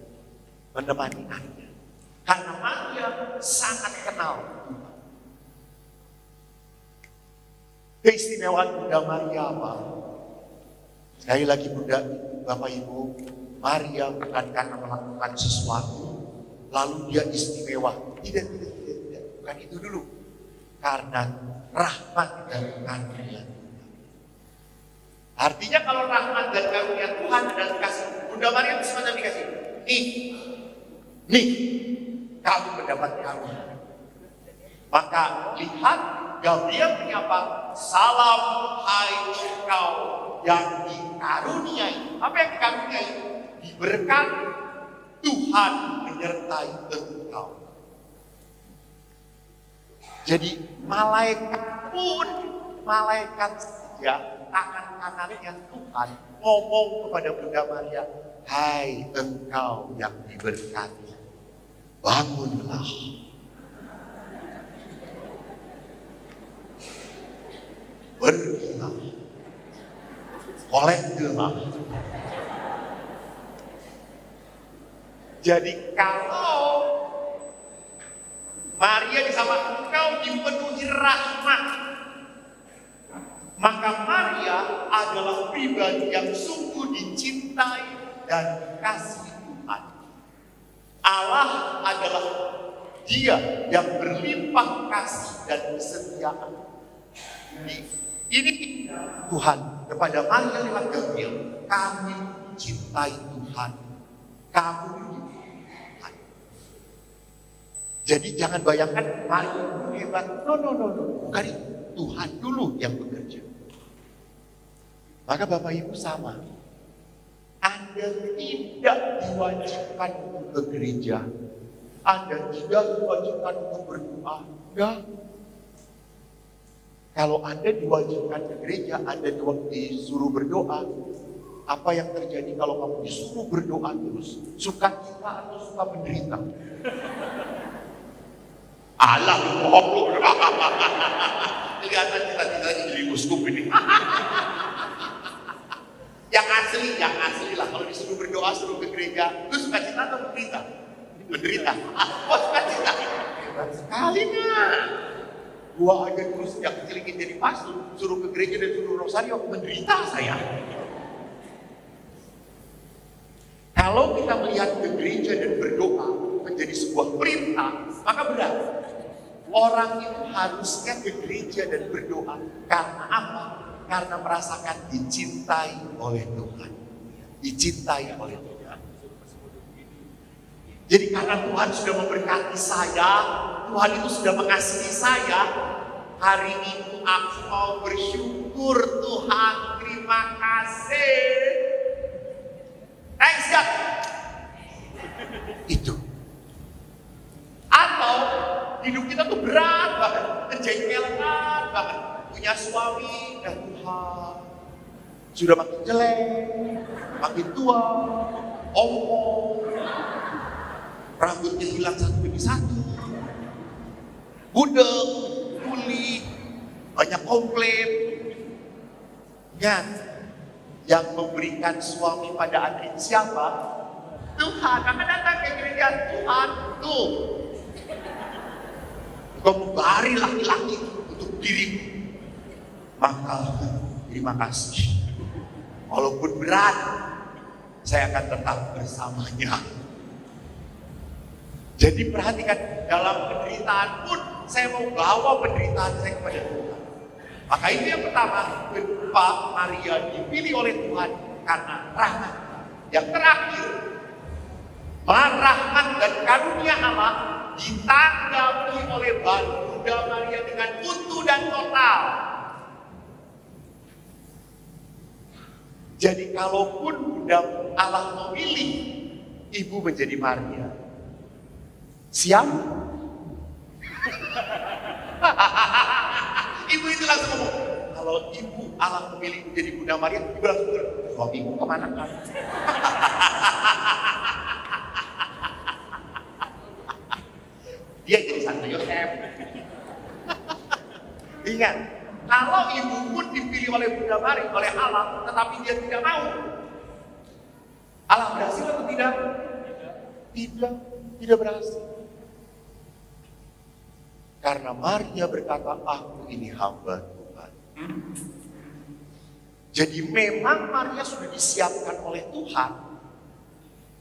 menemani Anda. Karena Maria sangat kenal Tuhan. Keistimewaan Bunda Maria apa? Sekali lagi Bunda, Bapak Ibu, Maria bukan karena melakukan sesuatu, lalu dia istimewa. Tidak. Bukan itu dulu. Karena rahmat dan karunia. Artinya kalau rahmat dan karunia Tuhan adalah dikasih, Bunda Maria itu semacam dikasih. Nih, kamu mendapat karunia. Maka lihat, Gabriel menyapa, salam hai engkau yang dikaruniai. Apa yang dikaruniai? Diberkati, Tuhan menyertai engkau. Jadi malaikat pun, malaikat saja tangan kanannya Tuhan ngomong kepada Bunda Maria, hai engkau yang diberkati, bangunlah. Pergilah, kolektilah. Jadi kalau Maria disama engkau dipenuhi rahmat, maka Maria adalah pribadi yang sungguh dicintai dan dikasihi Tuhan. Allah adalah Dia yang berlimpah kasih dan kesetiaan. Ini Tuhan kepada Maria lewat Gabriel, kami mencintai Tuhan, kamu Tuhan. Jadi jangan bayangkan Maria hebat, no, bukan itu. Tuhan dulu yang bekerja. Maka Bapak Ibu sama, Anda tidak diwajibkan untuk ke gereja, Anda tidak diwajibkan untuk berdoa, enggak. Kalau Anda diwajibkan ke gereja, Anda disuruh berdoa, apa yang terjadi kalau kamu disuruh berdoa terus? Suka cita atau suka menderita? Allah bohong. Kelihatan cita-citanya jadi uskup ini. Yang asli lah. Kalau disuruh berdoa, suruh ke gereja, lu suka cita atau menderita? Menderita. Oh, suka cita. Hebat sekali nah. Gua aja dulu sejak kecil ingin jadi pastor, suruh ke gereja dan suruh rosario, menderita saya. Kalau kita melihat ke gereja dan berdoa menjadi sebuah perintah, maka benar. Orang itu harusnya ke gereja dan berdoa. Karena apa? Karena merasakan dicintai oleh Tuhan. dicintai oleh Tuhan. Jadi karena Tuhan sudah memberkati saya, Tuhan itu sudah mengasihi saya, hari ini aku mau bersyukur Tuhan, terima kasih. Thanks God. Itu. Atau hidup kita tuh berat banget, kejengkelan banget, punya suami dan Tuhan sudah makin jelek, makin tua, omong, rambutnya hilang satu demi satu, budek, tuli, banyak komplain. Ingat, yang memberikan suami pada Anda siapa? Tuhan. Maka datang ke gereja, Tuhan, tuh, kau membari laki-laki untuk dirimu. Maka terima kasih. Walaupun berat, saya akan tetap bersamanya. Jadi perhatikan, dalam penderitaan pun saya mau bawa penderitaan saya kepada Tuhan. Maka itu yang pertama, kenapa Maria dipilih oleh Tuhan karena rahmat. Yang terakhir, rahmat dan karunia Allah ditanggapi oleh Bunda Maria dengan utuh dan total. Jadi kalaupun Bunda Allah memilih ibu menjadi Maria, siap? Ibu itu langsung ngomong, kalau ibu Allah memilih menjadi Bunda Maria, ibu langsung bilang, suamiku kemana kan? Dia jadi Santo Yosef. Ingat, kalau ibu pun dipilih oleh Bunda Maria, oleh Allah, tetapi dia tidak mau, Allah berhasil atau tidak? Tidak berhasil. Karena Maria berkata, aku ini hamba Tuhan. Jadi memang Maria sudah disiapkan oleh Tuhan.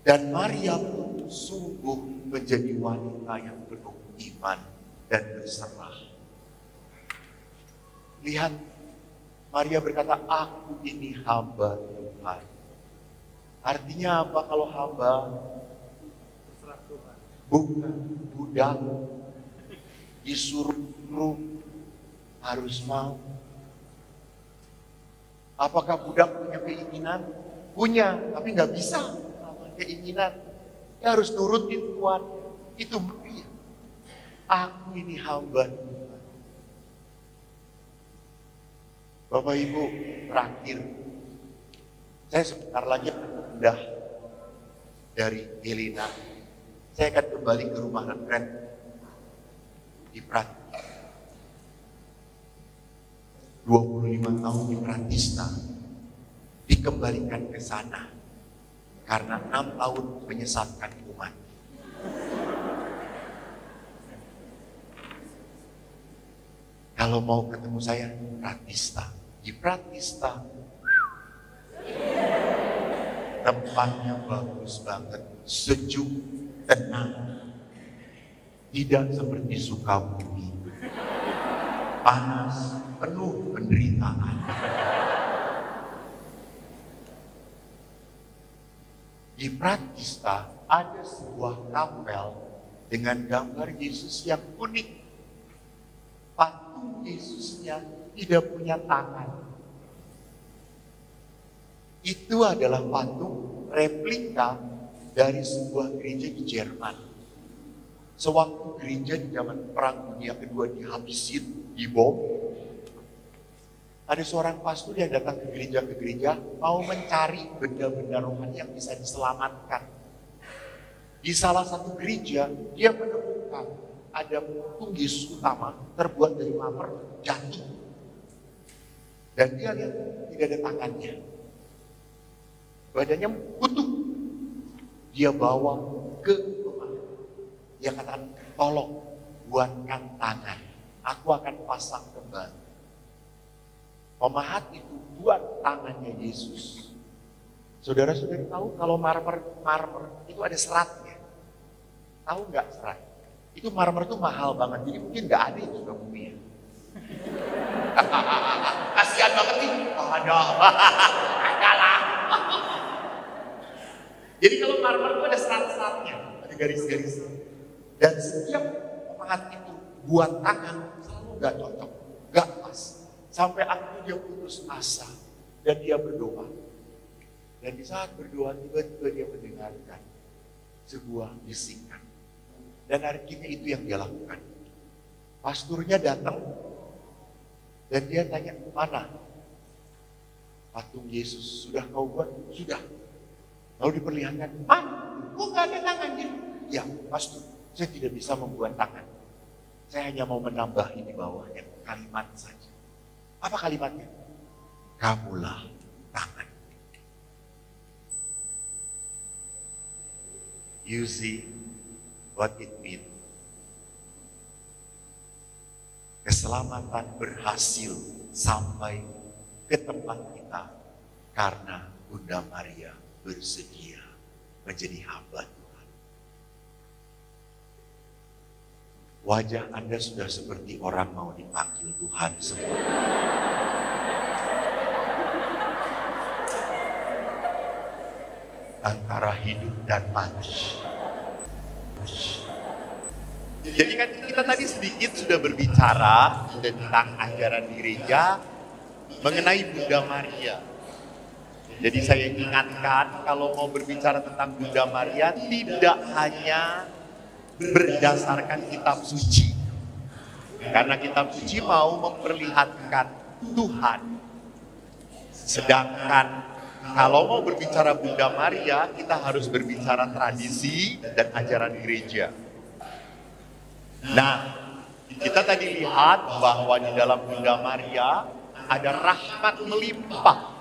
Dan Maria pun sungguh menjadi wanita yang penuh iman dan berserah. Lihat, Maria berkata, aku ini hamba Tuhan. Artinya apa kalau hamba? Berserah Tuhan. Bukan budak. Disuruh harus mau. Apakah budak punya keinginan? Punya, tapi nggak bisa keinginan. Dia harus nurutin Tuhan. Itu Maria. Aku ini hamba Tuhan. Bapak Ibu, terakhir, saya sebentar lagi akan pindah dari Helena. Saya akan kembali ke rumah Ren di Prat. 25 tahun di Pratista dikembalikan ke sana karena 6 tahun menyesatkan umat. Kalau mau ketemu saya, Pratista. Di Pratista tempatnya bagus banget, sejuk, tenang. Tidak seperti Sukabumi, panas, penuh penderitaan. Di Pratista ada sebuah kapel dengan gambar Yesus yang unik. Patung Yesusnya tidak punya tangan. Itu adalah patung replika dari sebuah gereja di Jerman. Sewaktu gereja di zaman Perang Dunia Kedua dihabisin, dibom, ada seorang pastor yang datang ke gereja mau mencari benda-benda rohani yang bisa diselamatkan. Di salah satu gereja, dia menemukan ada patung Yesus utama terbuat dari marmer jatuh. Dan dia lihat tidak ada tangannya. Badannya utuh. Dia bawa ke dia katakan, tolong buatkan tangan, aku akan pasang kembali. Pemahat itu buat tangannya Yesus. Saudara-saudara tahu kalau marmer itu ada seratnya. Tahu nggak serat? Itu marmer itu mahal banget, jadi mungkin nggak ada itu juga bumi ya. Kasihan banget nih, ada lah. Jadi kalau marmer itu ada serat-seratnya, ada garis-garis. Dan setiap pemahat itu buat tangan selalu gak cocok, gak pas. Sampai akhirnya dia putus asa dan dia berdoa. Dan di saat berdoa tiba-tiba dia mendengarkan sebuah bisikan. Dan akhirnya itu yang dia lakukan. Pasturnya datang dan dia tanya, mana patung Yesus? Sudah kau buat? Sudah. Lalu diperlihatkan, mana? Kok gak ada tangannya? Ya, pastor, saya tidak bisa membuat tangan. Saya hanya mau menambah di bawahnya kalimat saja. Apa kalimatnya? Kamulah tangan. You see what it means. Keselamatan berhasil sampai ke tempat kita karena Bunda Maria bersedia menjadi hamba Tuhan. Wajah Anda sudah seperti orang mau dipanggil Tuhan semua. Antara hidup dan mati. Jadi kan kita tadi sedikit sudah berbicara tentang ajaran gereja mengenai Bunda Maria. Jadi saya ingatkan kalau mau berbicara tentang Bunda Maria tidak hanya berdasarkan kitab suci. Karena kitab suci mau memperlihatkan Tuhan. Sedangkan kalau mau berbicara Bunda Maria, kita harus berbicara tradisi dan ajaran gereja. Nah, kita tadi lihat bahwa di dalam Bunda Maria ada rahmat melimpah.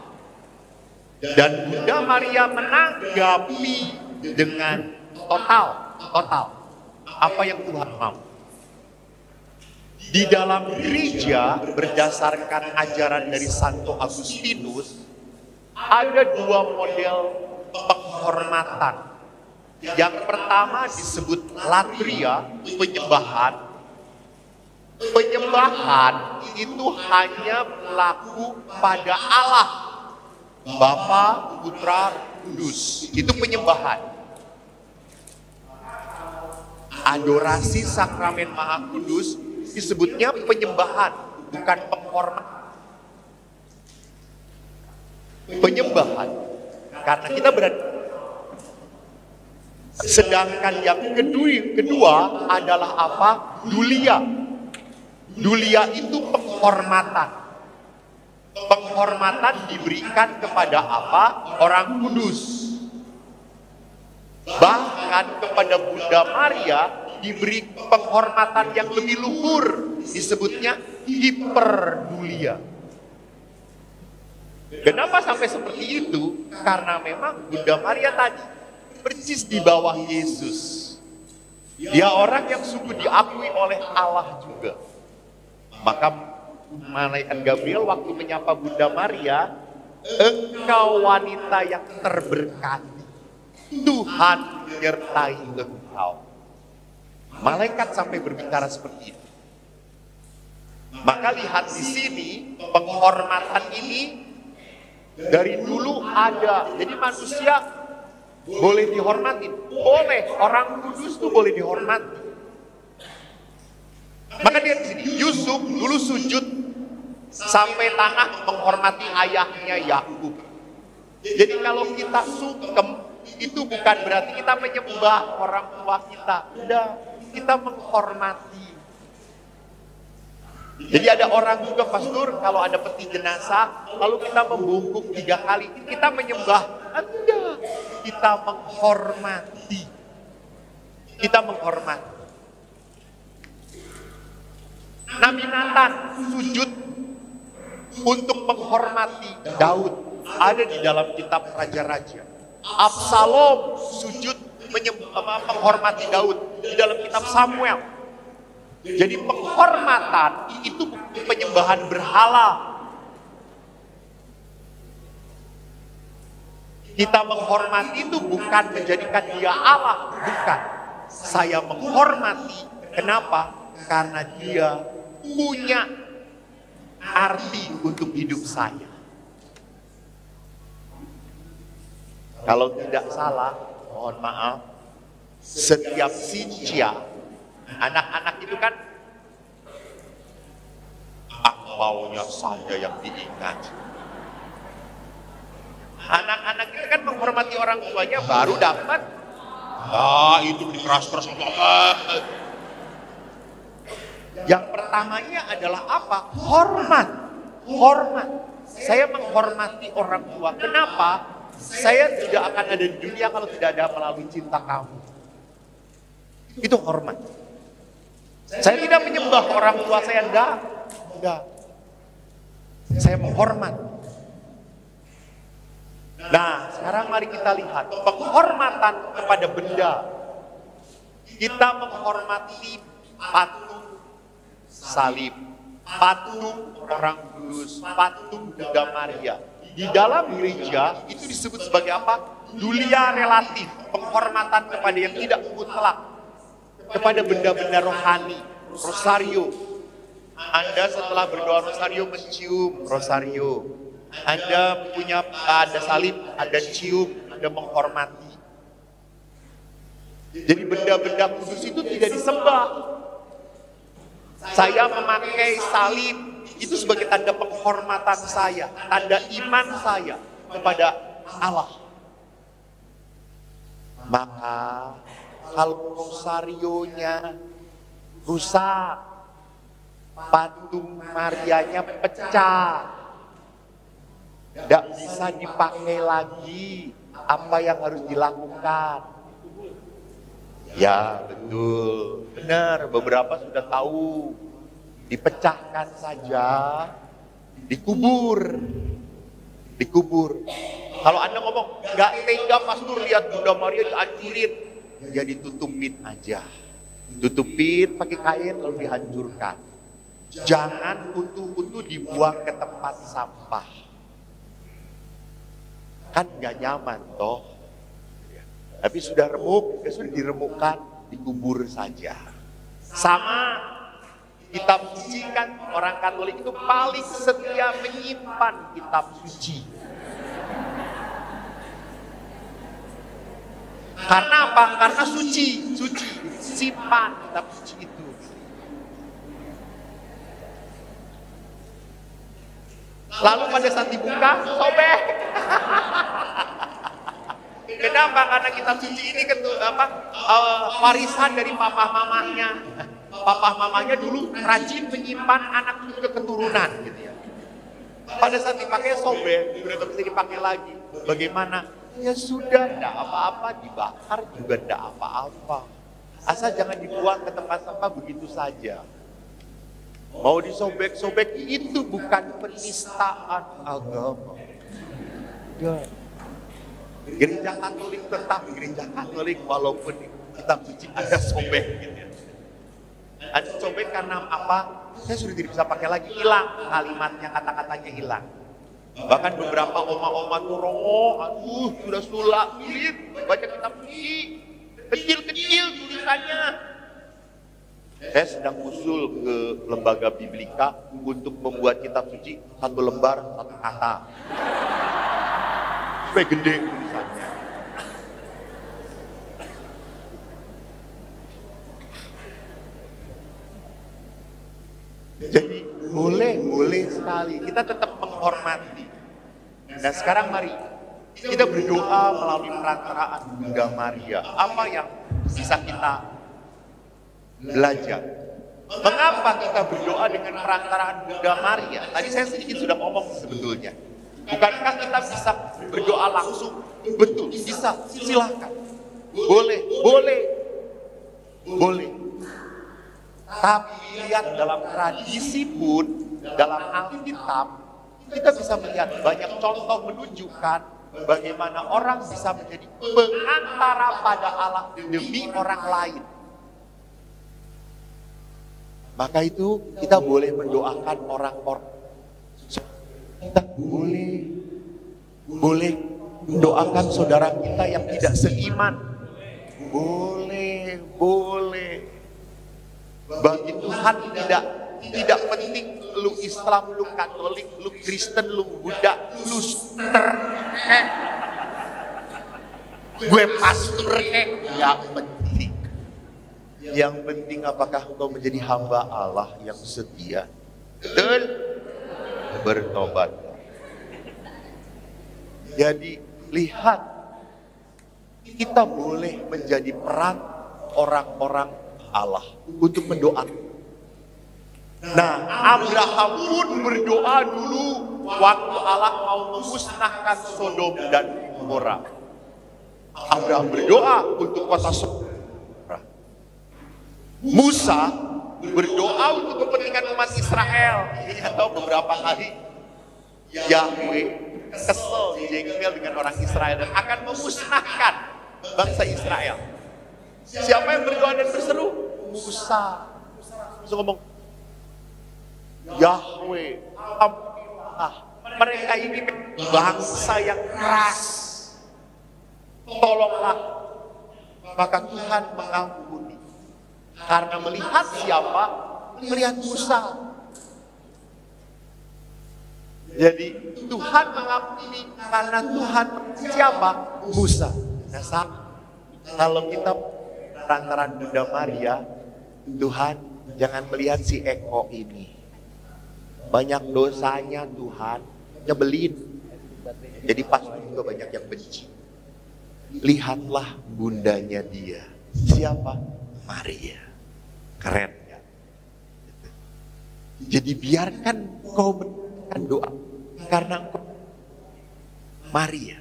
Dan Bunda Maria menanggapi dengan total. Apa yang Tuhan mau. Di dalam gereja berdasarkan ajaran dari Santo Agustinus, ada dua model penghormatan. Yang pertama disebut latria, penyembahan. Penyembahan itu hanya berlaku pada Allah, Bapa, Putra, Kudus. Itu penyembahan. Adorasi sakramen Maha Kudus disebutnya penyembahan, bukan penghormatan. Penyembahan karena kita berada. Sedangkan yang kedua adalah apa? Dulia. Dulia itu penghormatan. Penghormatan diberikan kepada apa? Orang kudus. Bahkan kepada Bunda Maria diberi penghormatan yang lebih luhur. Disebutnya hiperdulia. Kenapa sampai seperti itu? Karena memang Bunda Maria tadi persis di bawah Yesus. Dia orang yang sungguh diakui oleh Allah juga. Maka malaikat Gabriel waktu menyapa Bunda Maria, engkau wanita yang terberkati, Tuhan menyertai engkau. Malaikat sampai berbicara seperti itu. Maka lihat di sini penghormatan ini dari dulu ada. Jadi manusia boleh dihormati, boleh, orang kudus tuh boleh dihormati. Maka dia di sini Yusuf dulu sujud sampai tanah menghormati ayahnya Yakub. Jadi kalau kita sungkem itu bukan berarti kita menyembah orang tua kita, tidak, kita menghormati. Jadi ada orang juga pastor kalau ada peti jenazah lalu kita membungkuk 3 kali, kita menyembah, enggak, kita menghormati. Kita menghormati. Nabi Nathan sujud untuk menghormati Daud, ada di dalam kitab Raja-Raja. Absalom sujud menghormati Daud di dalam kitab Samuel. Jadi penghormatan itu bukan penyembahan berhala. Kita menghormati itu bukan menjadikan dia Allah, bukan. Saya menghormati, kenapa? Karena dia punya arti untuk hidup saya. Kalau tidak salah, mohon maaf, setiap sinja, anak-anak itu kan maunya saja yang diingat. Anak-anak itu kan menghormati orang tuanya baru dapat. Itu dikeras-keras banget. Yang pertamanya adalah apa? Hormat. Hormat. Saya menghormati orang tua. Kenapa? Saya tidak akan ada di dunia kalau tidak ada melalui cinta kamu. Itu hormat. Saya tidak menyembah orang tua saya, enggak. Saya menghormat. Nah, sekarang mari kita lihat penghormatan kepada benda. Kita menghormati patung salib, patung orang kudus, patung Bunda Maria. Di dalam gereja itu disebut sebagai apa? Dulia relatif, penghormatan kepada yang tidak mutlak, kepada benda-benda rohani, rosario. Anda setelah berdoa rosario mencium rosario. Anda punya ada salib, ada cium, Anda menghormati. Jadi benda-benda kudus itu tidak disembah. Saya memakai salib itu sebagai tanda penghormatan saya, tanda iman saya kepada Allah. Maka kalau rosarionya rusak, patung Marianya pecah, tidak bisa dipakai lagi, apa yang harus dilakukan? Ya betul, benar, beberapa sudah tahu. Dipecahkan saja, dikubur. Kalau Anda ngomong, nggak tega pastor lihat Bunda Maria dihancurin, ya ditutupin aja. Tutupin pakai kain lalu dihancurkan. Jangan utuh-utuh dibuang ke tempat sampah. Kan nggak nyaman toh. Tapi sudah remuk, sudah diremukkan, dikubur saja. Sama kitab suci kan, orang Katolik itu paling setia menyimpan kitab suci. Karena apa? Karena suci, simpan kitab suci itu. Lalu pada saat dibuka, sobek. Kenapa? Karena kitab suci ini warisan dari papa mamanya. Papa mamanya dulu rajin menyimpan anak cucu keturunan, gitu ya. Pada saat dipakai sobek, sudah tak bisa dipakai lagi. Bagaimana? Ya sudah, tidak apa-apa, dibakar juga tidak apa-apa. Asal jangan dibuang ke tempat sampah begitu saja. Mau disobek-sobek itu bukan penistaan agama. Gereja Katolik tetap gereja Katolik walaupun kitab suci ada sobek gitu ya. Ada sobek karena apa? Saya sudah tidak bisa pakai lagi, hilang kalimatnya, kata-katanya hilang. Bahkan beberapa oma-oma tuh sudah sulit baca kitab suci, kecil-kecil tulisannya. Saya sedang usul ke lembaga Biblika untuk membuat kitab suci satu lembar, satu kata. Supaya gede tulisannya. Jadi boleh sekali. Kita tetap menghormati. Nah sekarang mari kita berdoa melalui perantaraan Bunda Maria. Apa yang bisa kita belajar? Mengapa kita berdoa dengan perantaraan Bunda Maria? Tadi saya sedikit sudah ngomong sebetulnya. Bukankah kita bisa berdoa langsung? Betul, bisa. Silakan. Boleh. Tapi lihat dalam tradisi pun, dalam Alkitab, kita bisa melihat banyak contoh menunjukkan bagaimana orang bisa menjadi pengantara pada Allah demi orang lain. Maka itu kita boleh mendoakan orang-orang. Kita boleh mendoakan saudara kita yang tidak seiman. Boleh. Bagi Tuhan tidak penting lu Islam, lu Katolik, lu Kristen, lu Buddha, lu Gue pastor yang penting. Yang penting apakah engkau menjadi hamba Allah yang setia dan bertobat. Jadi lihat, kita boleh menjadi peran orang-orang Allah untuk mendoakan. Nah, Abraham pun berdoa dulu waktu Allah mau memusnahkan Sodom dan Gomora. Abraham berdoa untuk kota Sodom. Musa berdoa untuk kepentingan umat Israel. Atau beberapa kali Yahweh kesel, jengkel dengan orang Israel dan akan memusnahkan bangsa Israel. Siapa yang berdoa dan berseru? Musa. Musa ngomong, Yahweh, mereka ini bangsa yang keras. Tolonglah. Maka Tuhan mengampuni. Karena melihat siapa? Melihat Musa. Jadi Tuhan mengampuni karena Tuhan siapa? Musa. Nah, kalau kita lantaran Bunda Maria, Tuhan jangan melihat si Eko ini. Banyak dosanya Tuhan, nyebelin. Jadi pastor juga banyak yang benci. Lihatlah bundanya dia. Siapa? Maria. Keren ya. Jadi biarkan kau mendengarkan doa. Karena engkau Maria.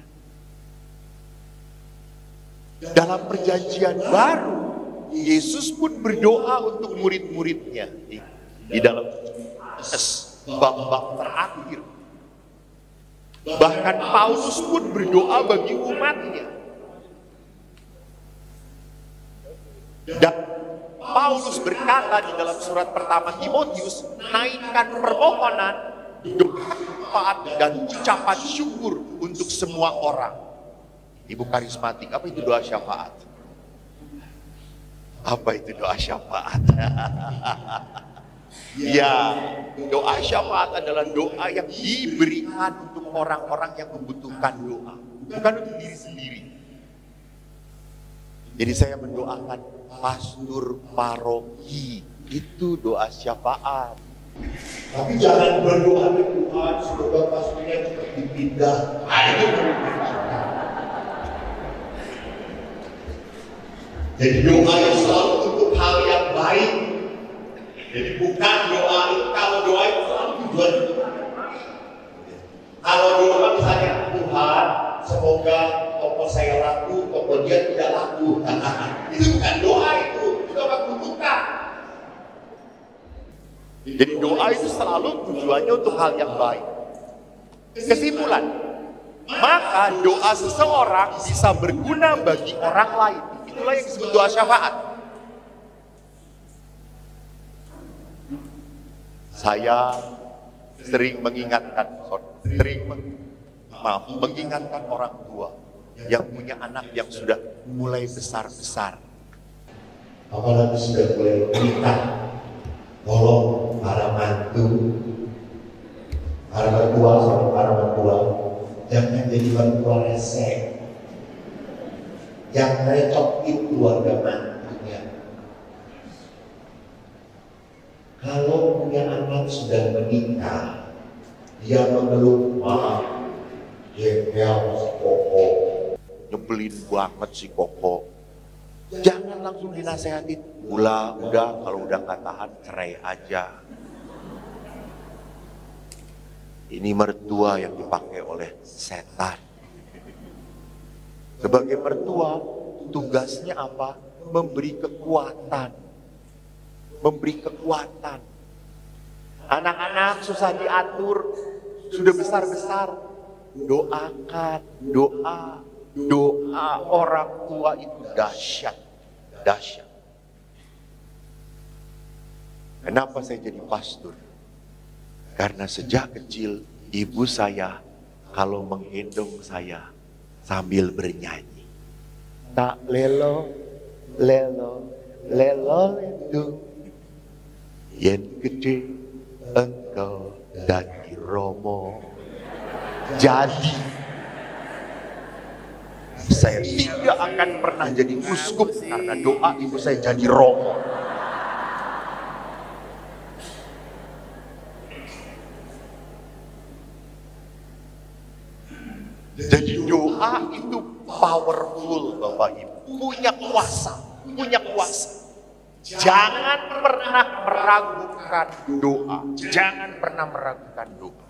Dalam perjanjian baru, Yesus pun berdoa untuk murid-muridnya. Di dalam bab-bab terakhir. Bahkan Paulus pun berdoa bagi umatnya. Dan Paulus berkata di dalam surat pertama Timotius, naikkan permohonan, doa syafaat dan ucapan syukur untuk semua orang. Ibu karismatik, apa itu doa syafaat? Apa itu doa syafaat? Ya, doa syafaat adalah doa yang diberikan untuk orang-orang yang membutuhkan doa, bukan untuk diri sendiri. Jadi saya mendoakan pastor paroki, itu doa syafaat. Tapi jangan berdoa ke Tuhan semoga pastornya cepat dipindah. Itu jadi doa yang selalu untuk hal yang baik. Jadi bukan doa itu, kalau doa itu selalu tujuan itu. Kalau doa misalnya, Tuhan semoga toko saya laku, toko dia tidak laku. Itu bukan doa itu apa kutukan. Jadi doa itu selalu tujuannya untuk hal yang baik. Kesimpulan, maka doa seseorang bisa berguna bagi orang lain. Itulah yang disebut doa syafaat. Saya sering mengingatkan orang tua yang punya anak yang sudah mulai besar-besar. Apalagi sudah mulai menikah. Tolong para mantu, para mertua sama para mertua, jangan jadi mertua resek yang recokin keluarga mantunya. Kalau punya anak sudah menikah, dia mengeluh, maaf, jengkel si Koko, Nyebelin banget si Koko. Jangan langsung dinasehatin. Udah, kalau udah nggak tahan cerai aja. Ini mertua yang dipakai oleh setan. Sebagai mertua, tugasnya apa? Memberi kekuatan. Memberi kekuatan. Anak-anak susah diatur, sudah besar-besar. Doakan, doa orang tua itu dahsyat. Kenapa saya jadi pastor? Karena sejak kecil ibu saya kalau menggendong saya sambil bernyanyi, tak lelo lendung, yen gede engkau dadi Romo. Saya tidak akan pernah jadi uskup karena doa ibu saya jadi romo. Jadi doa itu powerful Bapak Ibu. Punya kuasa. Jangan pernah meragukan doa. Jangan pernah meragukan doa.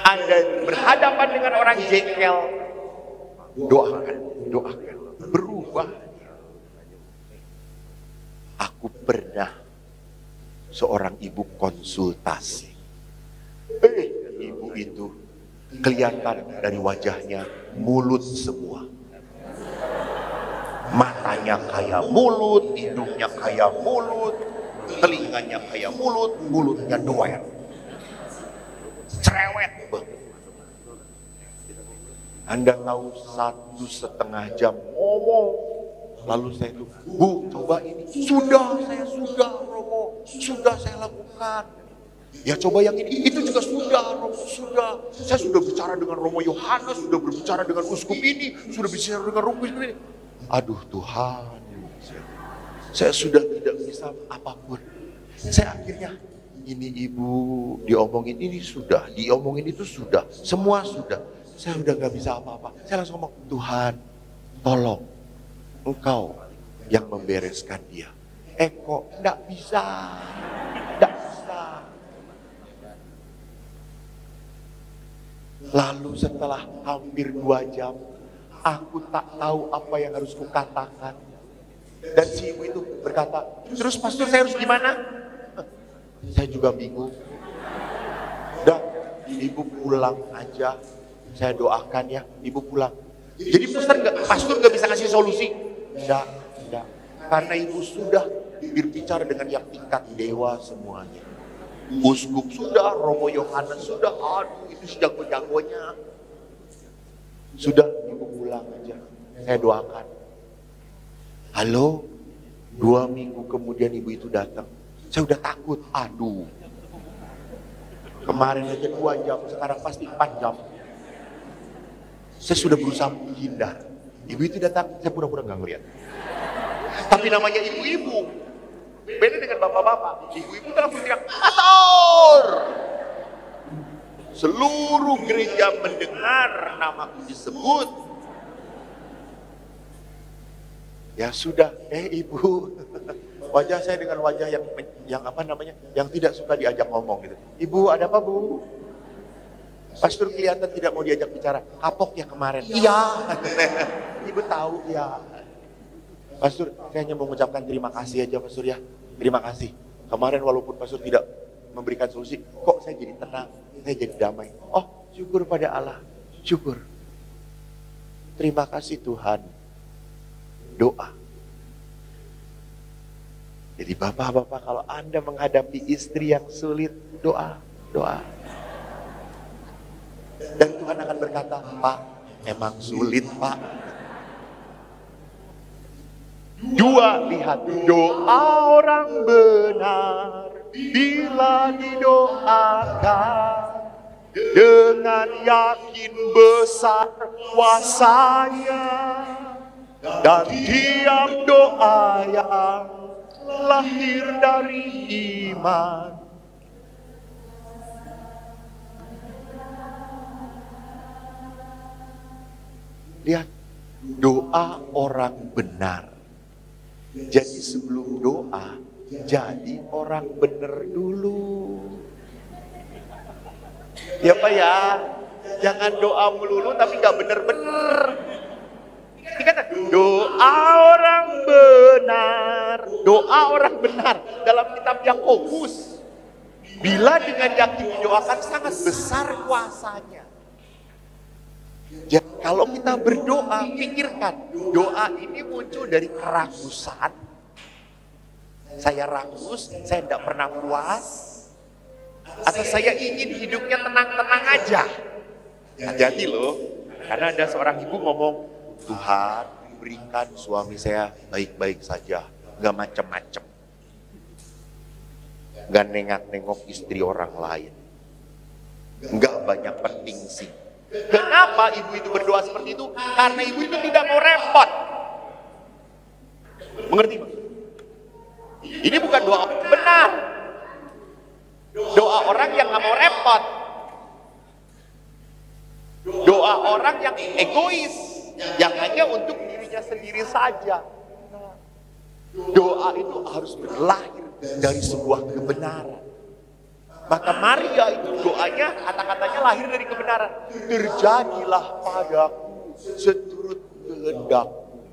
Anda berhadapan dengan orang jengkel, doakan. Berubah. Aku pernah seorang ibu konsultasi. Ibu itu kelihatan dari wajahnya mulut semua. Matanya kayak mulut, hidungnya kayak mulut, telinganya kayak mulut, mulutnya doer. Cerewet banget. Anda tahu 1,5 jam ngomong. Lalu saya tuh, Bu, coba ini. Sudah Romo. Sudah saya lakukan. Ya coba yang ini, itu juga sudah, Romo, sudah. Saya sudah bicara dengan Romo Yohanes, sudah berbicara dengan uskup ini, sudah bicara dengan Romo ini. Aduh Tuhan, saya sudah tidak bisa apapun. Saya akhirnya, ini ibu diomongin ini sudah, diomongin itu sudah, semua sudah. Saya udah gak bisa apa-apa. Saya langsung ngomong, Tuhan, tolong, Engkau yang membereskan dia. Kok enggak bisa. Lalu setelah hampir 2 jam, aku tak tahu apa yang harus kukatakan. Dan si ibu itu berkata, terus pastor saya harus gimana? Saya juga bingung. Udah, ibu pulang aja. Saya doakan ya, ibu pulang. Jadi pastor gak bisa kasih solusi? Enggak. Karena ibu sudah berbicara dengan yang tingkat dewa semuanya. Uskup sudah, Romo Yohanes sudah, aduh itu sejago-jagonya. Sudah, ibu pulang aja. Saya doakan. Halo, 2 minggu kemudian ibu itu datang. Saya udah takut, aduh. Kemarin aja 2 jam, sekarang pasti 4 jam. Saya sudah berusaha menghindar. Ibu itu datang, saya pura-pura gak ngeliat. Tapi namanya ibu-ibu. Beda dengan bapak-bapak. Ibu-ibu langsung teriak, pastor! Seluruh gereja mendengar namaku disebut. Ya sudah, ibu. Wajah saya dengan wajah yang apa namanya, yang tidak suka diajak ngomong gitu. Ibu, ada apa Bu? Pastor kelihatan tidak mau diajak bicara. Kapok ya kemarin. Iya. Ibu tahu ya. Pastor, saya hanya mau mengucapkan terima kasih aja Pastor ya. Terima kasih. Kemarin walaupun Pastor tidak memberikan solusi, kok saya jadi tenang, saya jadi damai. Oh, syukur pada Allah. Syukur. Terima kasih Tuhan. Doa. Jadi bapak-bapak, kalau Anda menghadapi istri yang sulit, doa. Dan Tuhan akan berkata, Pak, emang sulit Pak. 2, lihat doa orang benar bila didoakan dengan yakin besar kuasanya, dan tiap doa yang lahir dari iman. Lihat, doa orang benar. Jadi sebelum doa, jadi orang benar dulu. Ya Pak ya, jangan doa melulu tapi gak bener-bener. Ini kata, doa orang benar dalam kitab Yakobus. Bila dengan yakin didoakan sangat besar kuasanya. Jadi kalau kita berdoa, pikirkan, doa ini muncul dari keragusan. Saya ragus, saya tidak pernah puas. Atau saya ingin hidupnya tenang-tenang aja. Hati-hati loh, karena ada seorang ibu ngomong, Tuhan berikan suami saya baik-baik saja, gak macem-macem. Gak nengok-nengok istri orang lain. Gak banyak penting sih. Kenapa ibu itu berdoa seperti itu? Karena ibu itu tidak mau repot. Mengerti, Bang? Ini bukan doa benar. Doa orang yang nggak mau repot. Doa orang yang egois, yang hanya untuk dirinya sendiri saja. Doa itu harus berlahir dari sebuah kebenaran. Maka Maria itu doanya, kata-katanya lahir dari kebenaran. Terjadilah padaku seturut kehendakmu.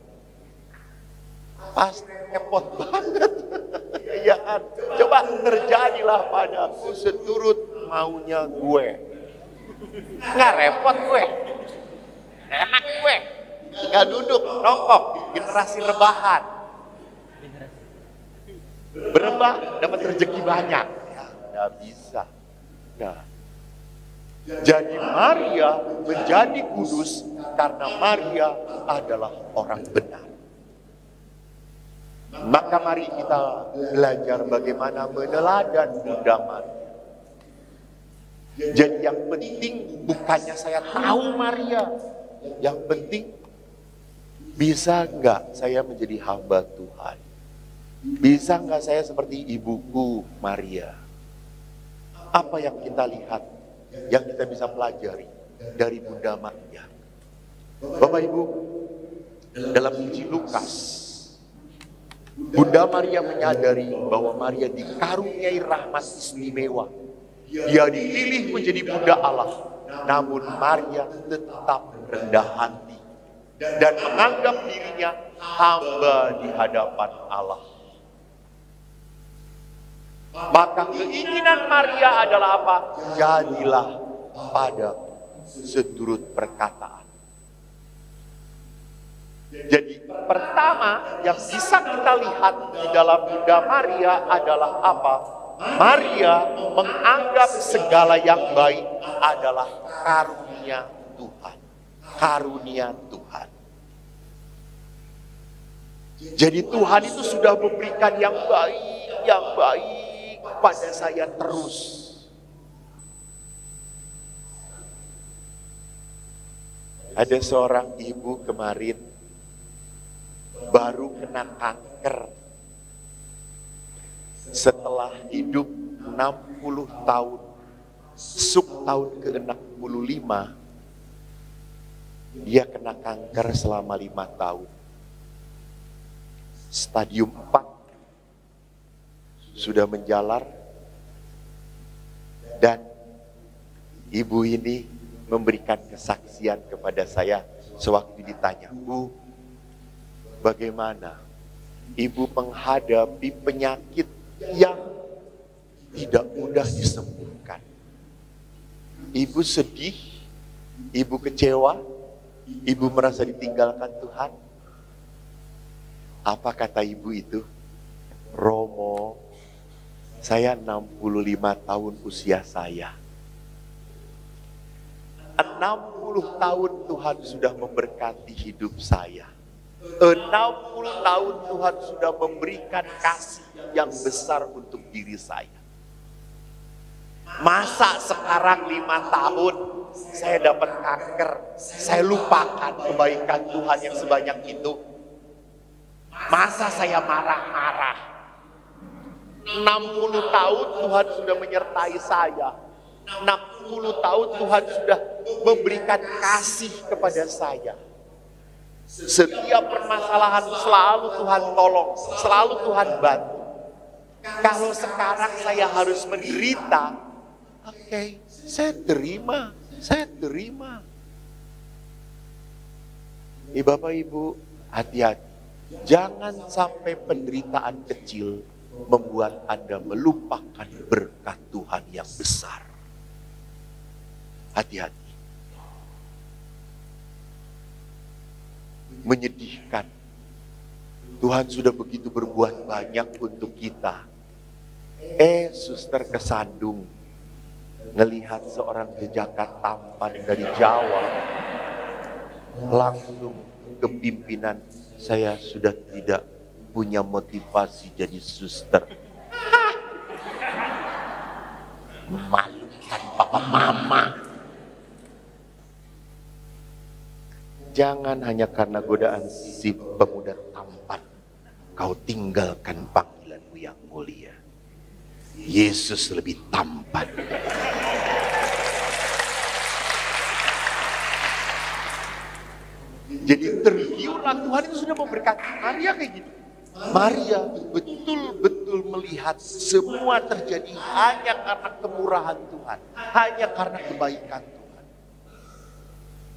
Pasti repot banget. Ya kan? Coba terjadilah padaku seturut maunya gue. Nggak repot gue. Enak gue. Tinggal duduk, nongkrong, generasi rebahan. Berebah, dapat rezeki banyak. Ya, nggak bisa. Nah, jadi Maria menjadi kudus karena Maria adalah orang benar. Maka mari kita belajar bagaimana meneladan Bunda Maria. Jadi yang penting bukannya saya tahu Maria. Yang penting bisa enggak saya menjadi hamba Tuhan. Bisa enggak saya seperti ibuku Maria. Apa yang kita lihat, yang kita bisa pelajari dari Bunda Maria. Bapak Ibu, dalam Injil Lukas, Bunda Maria menyadari bahwa Maria dikaruniai rahmat istimewa. Dia dipilih menjadi Bunda Allah, namun Maria tetap rendah hati dan menganggap dirinya hamba di hadapan Allah. Maka keinginan Maria adalah apa? Jadilah pada seturut perkataan. Jadi pertama yang bisa kita lihat di dalam Bunda Maria adalah apa? Maria menganggap segala yang baik adalah karunia Tuhan. Karunia Tuhan. Jadi Tuhan itu sudah memberikan yang baik pada saya terus. Ada seorang ibu kemarin baru kena kanker. Setelah hidup 60 tahun, suk tahun ke-65, dia kena kanker selama 5 tahun. Stadium 4 sudah menjalar, dan ibu ini memberikan kesaksian kepada saya sewaktu ditanya, Bu, bagaimana ibu menghadapi penyakit yang tidak mudah disembuhkan? Ibu sedih, ibu kecewa, ibu merasa ditinggalkan Tuhan. Apa kata ibu itu? Romo, saya 65 tahun usia saya. 60 tahun Tuhan sudah memberkati hidup saya. 60 tahun Tuhan sudah memberikan kasih yang besar untuk diri saya. Masa sekarang 5 tahun saya dapat kanker, saya lupakan kebaikan Tuhan yang sebanyak itu? Masa saya marah-marah? 60 tahun Tuhan sudah menyertai saya. 60 tahun Tuhan sudah memberikan kasih kepada saya. Setiap permasalahan selalu Tuhan tolong, selalu Tuhan bantu. Kalau sekarang saya harus menderita, oke, saya terima. Bapak Ibu, hati-hati. Jangan sampai penderitaan kecil membuat Anda melupakan berkat Tuhan yang besar. Hati-hati. Menyedihkan. Tuhan sudah begitu berbuat banyak untuk kita. Suster kesandung ngelihat seorang jejaka tampan dari Jawa, langsung ke pimpinan, saya sudah tidak punya motivasi jadi suster. Memalukan papa mama. Jangan hanya karena godaan si pemuda tampan, kau tinggalkan panggilanmu yang mulia. Yesus lebih tampan. Jadi tergiurlah, Tuhan itu sudah memberkati Maria kayak gitu. Maria betul-betul melihat semua terjadi hanya karena kemurahan Tuhan, hanya karena kebaikan Tuhan.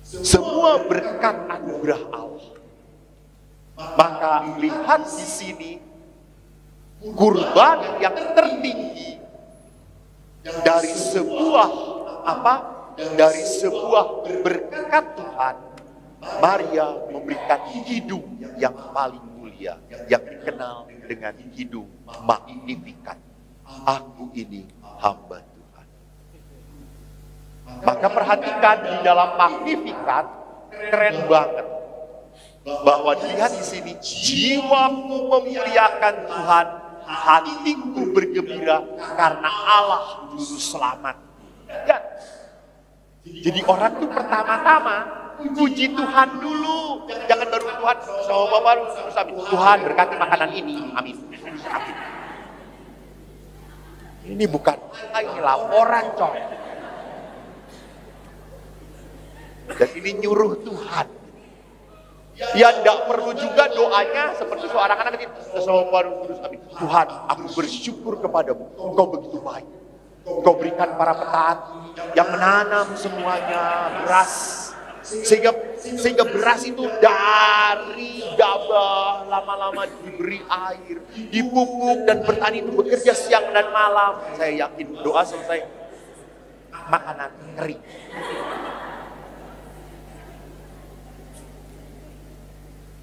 Semua berkat anugerah Allah. Maka lihat di sini kurban yang tertinggi dari sebuah Dari sebuah berkat Tuhan, Maria memberikan hidung yang paling mulia, yang dikenal dengan hidung magnifikat. Aku ini hamba Tuhan. Maka perhatikan di dalam magnifikat, keren banget. Bahwa dilihat di sini, jiwaku memuliakan Tuhan, hatiku bergembira karena Allah juru selamat. Ya. Jadi orang tuh pertama-tama puji Tuhan dulu, jangan baru Tuhan sama Bapak terus habis Tuhan berkati makanan ini, amin. Amin. Ini bukan, ini laporan coy. Dan ini nyuruh Tuhan. Ya tidak perlu juga doanya seperti seorang anak itu. Tuhan, aku bersyukur kepadamu. Engkau begitu baik. Engkau berikan para petani yang menanam semuanya beras. Sehingga beras itu dari gabah lama-lama diberi air, dipupuk, dan petani itu bekerja siang dan malam. Saya yakin doa selesai, makanan kering.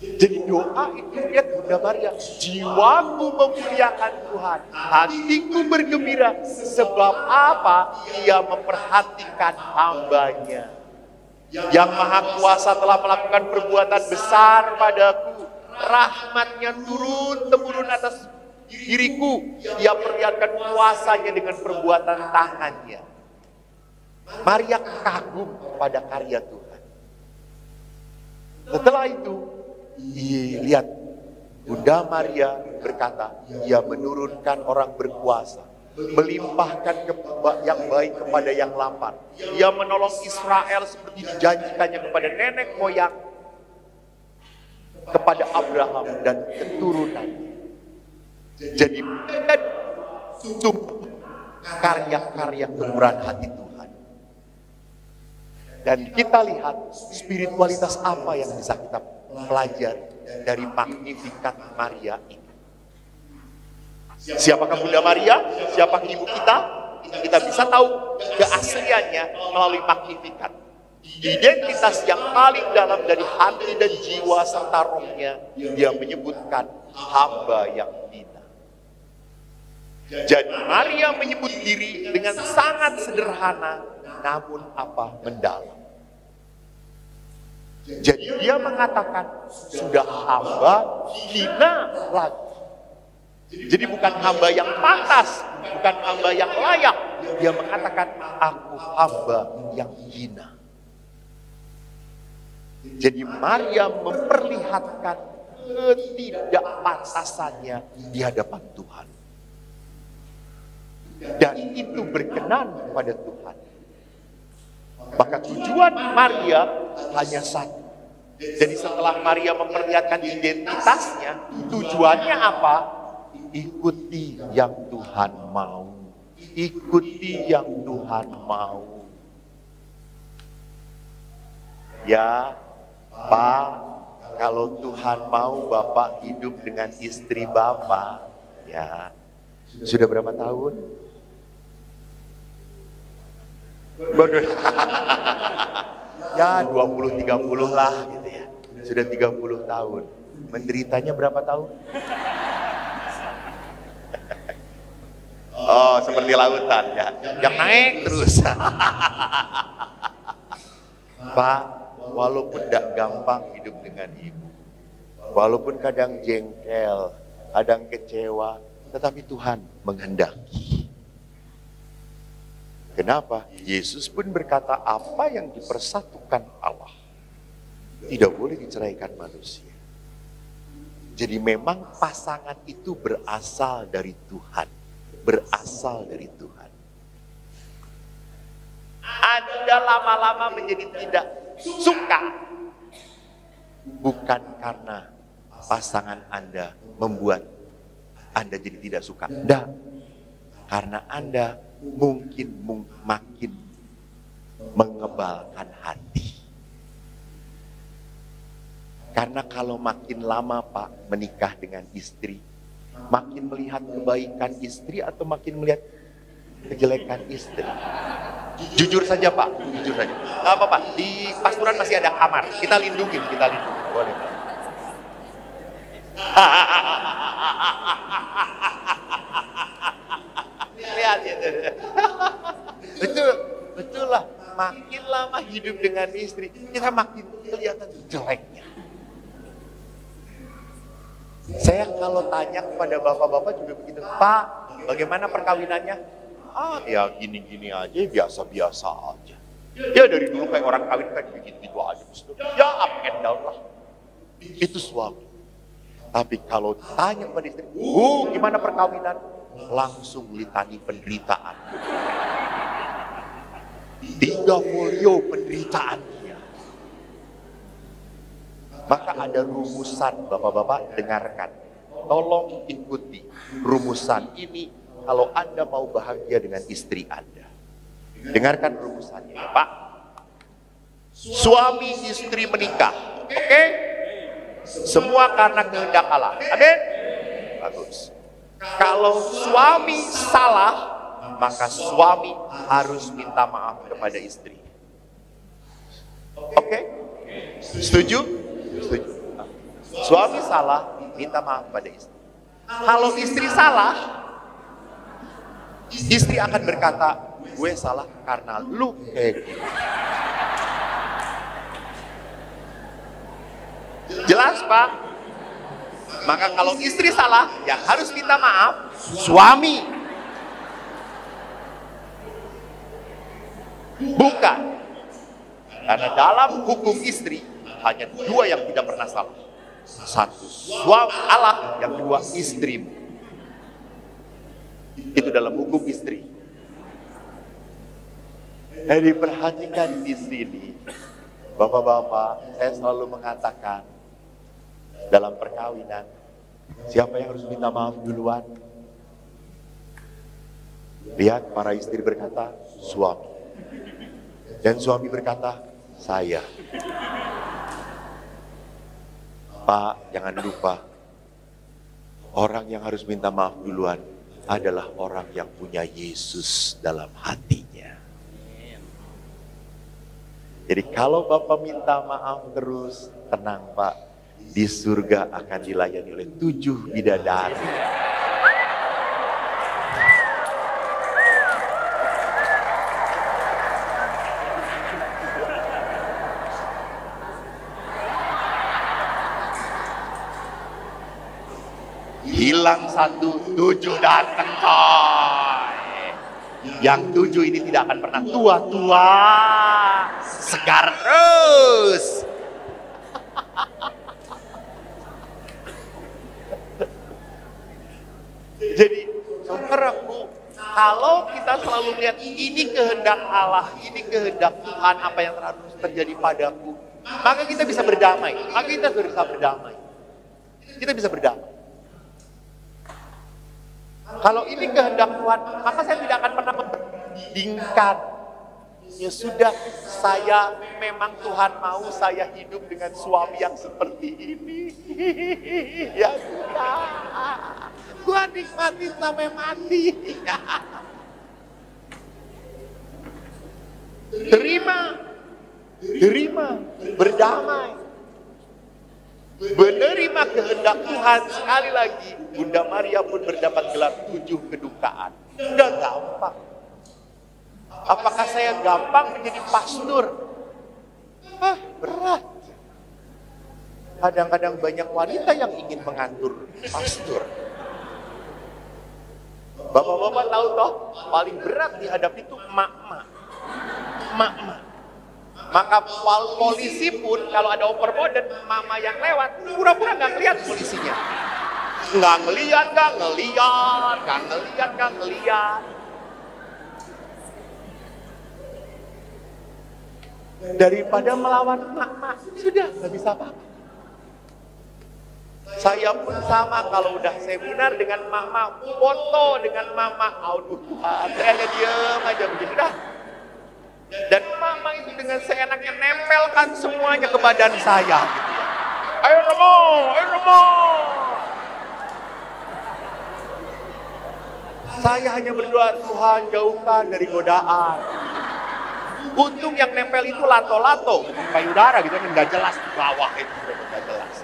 Jadi doa itu lihat Bunda Maria, jiwaku memuliakan Tuhan, hatiku bergembira. Sebab apa? Ia memperhatikan hambanya. Yang Maha Kuasa telah melakukan perbuatan besar padaku. Rahmatnya turun-temurun atas diriku. Ia perlihatkan kuasanya dengan perbuatan tangannya. Maria kagum pada karya Tuhan. Setelah itu, lihat, Bunda Maria berkata, ia menurunkan orang berkuasa, melimpahkan yang baik kepada yang lapar. Ia menolong Israel seperti dijanjikannya kepada nenek moyang, kepada Abraham dan keturunannya. Jadi tumbuh karya-karya kemurahan hati Tuhan. Dan kita lihat spiritualitas apa yang bisa kita pelajari dari magnifikat Maria ini. Siapakah Bunda Maria? Siapakah ibu kita? Kita bisa tahu keasliannya melalui magnifikat. Identitas yang paling dalam dari hati dan jiwa serta rohnya, dia menyebutkan hamba yang hina. Jadi Maria menyebut diri dengan sangat sederhana, namun apa? Mendalam. Jadi dia mengatakan, sudah hamba hina lagi. Jadi bukan hamba yang pantas, bukan hamba yang layak. Dia mengatakan, aku hamba yang hina. Jadi Maria memperlihatkan ketidakpantasannya di hadapan Tuhan. Dan itu berkenan kepada Tuhan. Maka tujuan Maria hanya satu. Jadi setelah Maria memperlihatkan identitasnya, tujuannya apa? Ikuti yang Tuhan mau. Ikuti yang Tuhan mau. Ya, Pak, kalau Tuhan mau Bapak hidup dengan istri Bapak, ya, sudah berapa tahun? Ya 20-30 lah gitu ya. Sudah 30 tahun. Menderitanya berapa tahun? Oh, seperti lautan ya. Yang naik terus. Pak, walaupun tidak gampang hidup dengan ibu. Walaupun kadang jengkel, kadang kecewa, tetapi Tuhan menghendaki. Kenapa? Yesus pun berkata, apa yang dipersatukan Allah, tidak boleh diceraikan manusia. Jadi memang pasangan itu berasal dari Tuhan. Berasal dari Tuhan. Anda lama-lama menjadi tidak suka. Bukan karena pasangan Anda membuat Anda jadi tidak suka. Tidak. Karena Anda mungkin makin mengebalkan hati. Karena kalau makin lama Pak menikah dengan istri, makin melihat kebaikan istri atau makin melihat kejelekan istri? Jujur saja Pak, jujur saja. Gak apa-apa, di pasturan masih ada kamar. Kita lindungi. Boleh. Lihat itu. Betul lah. Makin lama hidup dengan istri, kita makin kelihatan jeleknya. Saya kalau tanya kepada bapak-bapak juga begitu, Pak, bagaimana perkawinannya? Ya gini-gini aja, biasa-biasa aja. Ya dari dulu kayak orang kawin kan begitu aja. Ya up and down lah. Itu suami. Tapi kalau tanya kepada istri, gimana perkawinan? Langsung litani penderitaan. 3 folio penderitaan dia. Maka ada rumusan, bapak-bapak dengarkan. Tolong ikuti rumusan ini kalau Anda mau bahagia dengan istri Anda. Dengarkan rumusannya, Pak. Suami istri menikah, oke? Semua karena kehendak Allah. Amin? Bagus. Kalau suami salah, maka suami harus minta maaf kepada istri. Oke? Setuju? Setuju. Suami salah, minta maaf pada istri. Kalau istri salah, istri akan berkata, gue salah karena lu kayak gini. Jelas Pak? Maka kalau istri salah, yang harus minta maaf, suami. Bukan. Karena dalam hukum istri, hanya 2 yang tidak pernah salah. 1, suami Allah, yang 2, istrimu. Itu dalam hukum istri. Jadi perhatikan di sini, bapak-bapak, saya selalu mengatakan dalam perkawinan, siapa yang harus minta maaf duluan? Lihat para istri berkata, suami. Dan suami berkata, saya. Pak, jangan lupa, orang yang harus minta maaf duluan adalah orang yang punya Yesus dalam hatinya. Jadi kalau Bapak minta maaf terus, tenang Pak, di surga akan dilayani oleh 7 bidadari. Hilang 1, 7 datang coy. Yang 7 ini tidak akan pernah tua-tua, segar terus. Jadi saudaraku, kalau kita selalu lihat ini kehendak Allah, ini kehendak Tuhan, apa yang harus terjadi padaku, maka kita bisa berdamai. Maka kita bisa berdamai. Kita bisa berdamai. Kalau ini kehendak Tuhan, maka saya tidak akan pernah membandingkan. Ya sudah, saya memang Tuhan mau saya hidup dengan suami yang seperti ini. Ya sudah, gua nikmatin sampai mati. Terima, berdamai. Menerima kehendak Tuhan. Sekali lagi, Bunda Maria pun mendapat gelar 7 kedukaan. Udah gampang. Apakah saya gampang menjadi pastor? Berat. Kadang-kadang banyak wanita yang ingin mengatur pastor. Bapak-bapak tahu toh, paling berat dihadapi itu emak-emak. Maka polisi pun kalau ada overboard dan mama yang lewat, pura-pura nggak ngeliat polisinya. Nggak ngeliat. Daripada melawan mak, sudah nggak bisa apa-apa. Saya pun sama kalau udah seminar dengan mama, foto dengan mama, aduh Tuhan, saya hanya diem aja begitu dah. Dan mama itu dengan seenaknya nempelkan semuanya ke badan saya. Gitu ya. Ayo Romo. Saya hanya berdoa, Tuhan jauhkan dari godaan. Untung yang nempel itu lato-lato, payudara gitu kan, nggak jelas di bawah itu nggak jelas.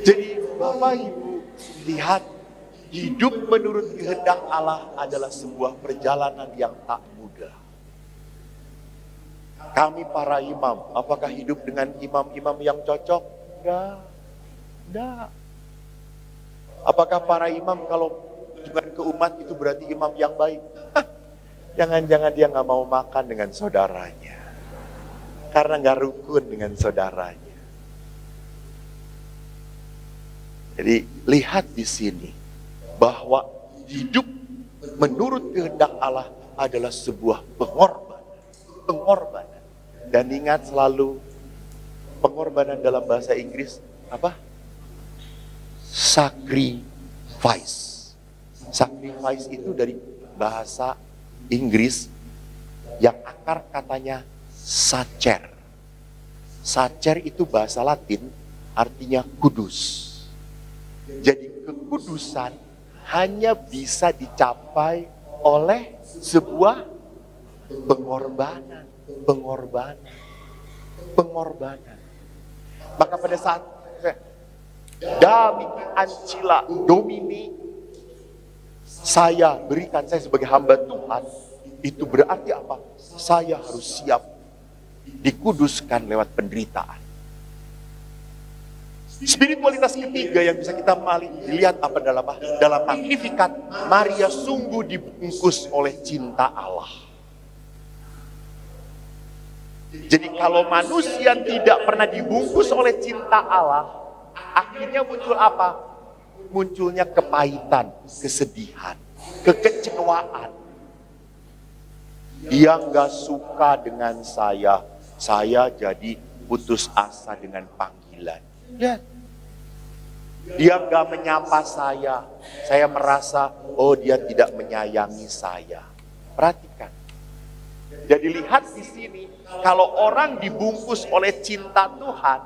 Jadi Bapak Ibu lihat, hidup menurut kehendak Allah adalah sebuah perjalanan yang tak mudah. Kami para imam, apakah hidup dengan imam-imam yang cocok? Enggak. Apakah para imam kalau kunjungan ke umat itu berarti imam yang baik? Jangan-jangan dia nggak mau makan dengan saudaranya. Karena nggak rukun dengan saudaranya. Jadi lihat di sini bahwa hidup menurut kehendak Allah adalah sebuah pengorbanan. Dan ingat selalu pengorbanan dalam bahasa Inggris apa? Sacrifice. Sacrifice itu dari bahasa Inggris yang akar katanya sacer. Sacer itu bahasa Latin artinya kudus. Jadi kekudusan hanya bisa dicapai oleh sebuah pengorbanan. Maka pada saat Damiki Ancila Domini, saya berikan saya sebagai hamba Tuhan, itu berarti apa? Saya harus siap dikuduskan lewat penderitaan. Spiritualitas ketiga yang bisa kita lihat apa dalam Magnificat, Maria sungguh dibungkus oleh cinta Allah. Jadi kalau manusia tidak pernah dibungkus oleh cinta Allah, akhirnya muncul apa? Munculnya kepahitan, kesedihan, kekecewaan. Dia nggak suka dengan saya jadi putus asa dengan panggilan. Lihat, dia nggak menyapa saya merasa, oh dia tidak menyayangi saya. Perhatikan. Jadi lihat di sini, kalau orang dibungkus oleh cinta Tuhan,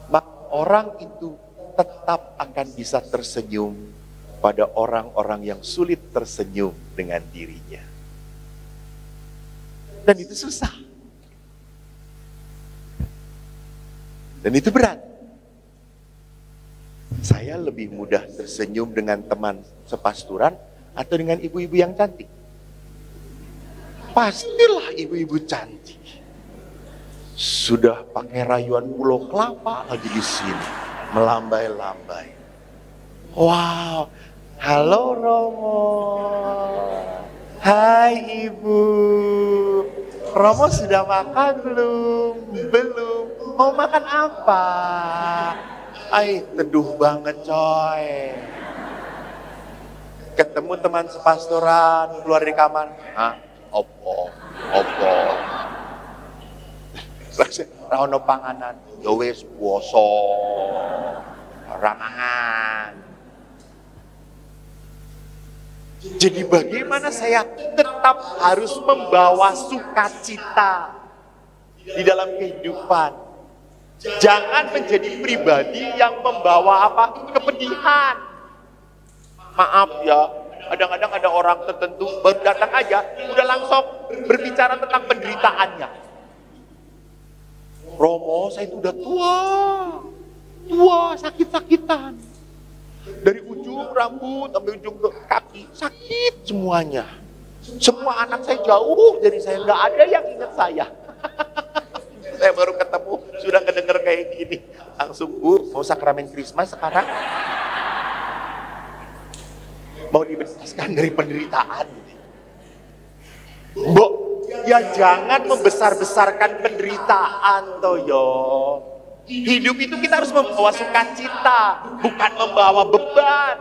maka orang itu tetap akan bisa tersenyum pada orang-orang yang sulit tersenyum dengan dirinya. Dan itu susah. Dan itu berat. Saya lebih mudah tersenyum dengan teman sepasturan atau dengan ibu-ibu yang cantik. Pastilah ibu-ibu cantik. Sudah pakai rayuan Pulau Kelapa lagi di sini, melambai-lambai. Wow, halo Romo. Hai Ibu. Romo sudah makan belum? Belum. Mau makan apa? Teduh banget coy. Ketemu teman sepastoran, keluar dari kamar. Opo. Raono panganan, ya wis puasa. Ramangan. Jadi bagaimana saya tetap harus membawa sukacita di dalam kehidupan. Jangan menjadi pribadi yang membawa kepedihan. Maaf ya, kadang-kadang ada orang tertentu baru datang aja, udah langsung berbicara tentang penderitaannya. Romo, saya itu udah tua, sakit-sakitan. Dari ujung rambut sampai ujung kaki, sakit semuanya. Semua anak saya jauh dari saya, nggak ada yang ingat saya. Saya baru ketemu, sudah kedenger kayak gini. Langsung, Bu, mau sakramen Krismas sekarang? mau dibebaskan dari penderitaan. Mbok, ya jangan membesar-besarkan penderitaan toyo. Hidup itu kita harus membawa sukacita, bukan membawa beban.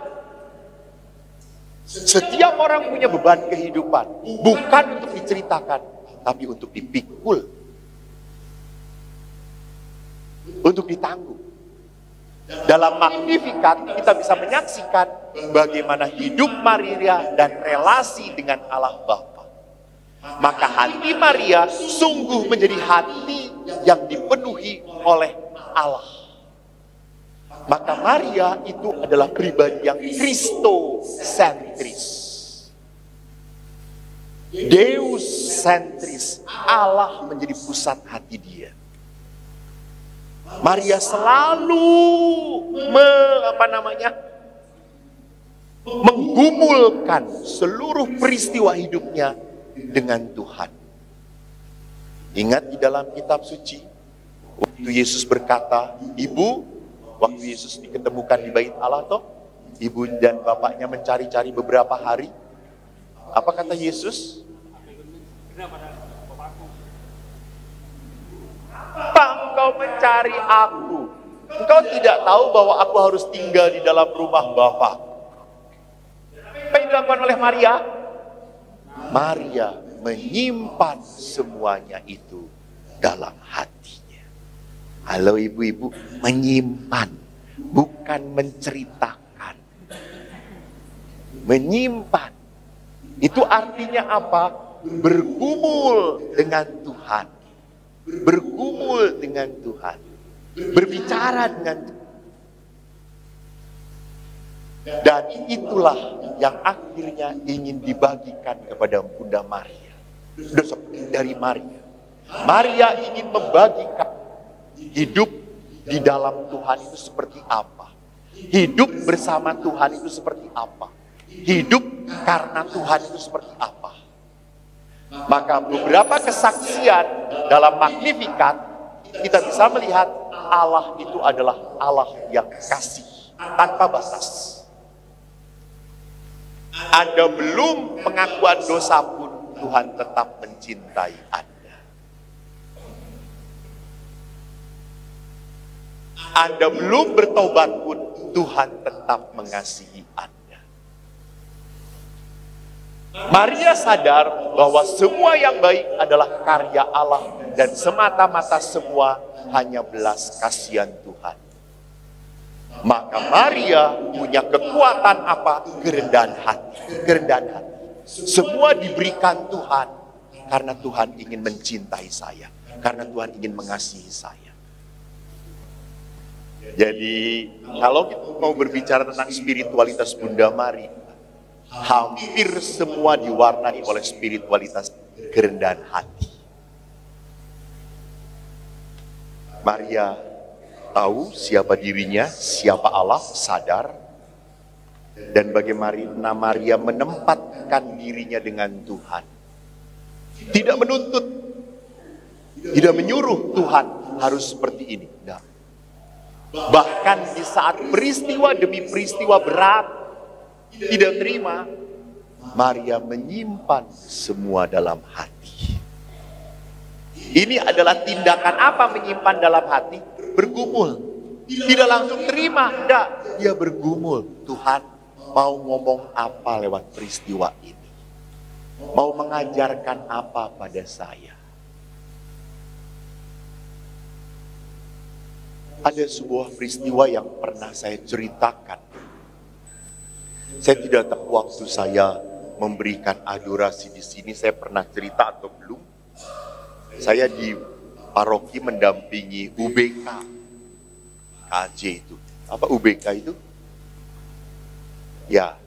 Setiap orang punya beban kehidupan, bukan untuk diceritakan, tapi untuk dipikul, untuk ditanggung. Dalam Magnificat kita bisa menyaksikan bagaimana hidup Maria dan relasi dengan Allah Bapa. Maka hati Maria sungguh menjadi hati yang dipenuhi oleh Allah. Maka Maria itu adalah pribadi yang Kristosentris, Deus sentris. Allah menjadi pusat hati dia. Maria selalu menggumulkan seluruh peristiwa hidupnya dengan Tuhan. Ingat di dalam kitab suci, waktu Yesus berkata, Ibu, waktu Yesus diketemukan di bait Allah toh, ibu dan bapaknya mencari-cari beberapa hari. Apa kata Yesus? Apa engkau mencari aku? Engkau tidak tahu bahwa aku harus tinggal di dalam rumah Bapa. Apa yang dilakukan oleh Maria? Maria menyimpan semuanya itu dalam hatinya. Halo ibu-ibu, menyimpan, bukan menceritakan. Menyimpan. Itu artinya apa? Bergumul dengan Tuhan. Bergumul dengan Tuhan. Berbicara dengan Tuhan. Dan itulah yang akhirnya ingin dibagikan kepada Bunda Maria. Dari Maria. Maria ingin membagikan hidup di dalam Tuhan itu seperti apa. Hidup bersama Tuhan itu seperti apa. Hidup karena Tuhan itu seperti apa. Maka beberapa kesaksian dalam Magnificat kita bisa melihat Allah itu adalah Allah yang kasih tanpa batas. Anda belum pengakuan dosa pun Tuhan tetap mencintai Anda. Anda belum bertobat pun Tuhan tetap mengasihi Anda. Maria sadar bahwa semua yang baik adalah karya Allah dan semata-mata semua hanya belas kasihan Tuhan. Maka Maria punya kekuatan apa? Kerendahan hati. Kerendahan hati. Semua diberikan Tuhan karena Tuhan ingin mencintai saya, karena Tuhan ingin mengasihi saya. Jadi kalau kita mau berbicara tentang spiritualitas Bunda Maria, hampir semua diwarnai oleh spiritualitas kerendahan hati. Maria tahu siapa dirinya, siapa Allah, sadar. Dan bagaimana Maria menempatkan dirinya dengan Tuhan. Tidak menuntut, tidak menyuruh Tuhan harus seperti ini. Nah, bahkan di saat peristiwa demi peristiwa berat, tidak terima, Maria menyimpan semua dalam hati. Ini adalah tindakan apa menyimpan dalam hati? Bergumul. Tidak langsung terima, enggak. Dia bergumul. Tuhan mau ngomong apa lewat peristiwa ini? Mau mengajarkan apa pada saya? Ada sebuah peristiwa yang pernah saya ceritakan. Saya tidak tahu waktu saya memberikan adorasi di sini, saya pernah cerita atau belum. Saya di paroki mendampingi UBK. KJ itu. Apa UBK itu? Ya,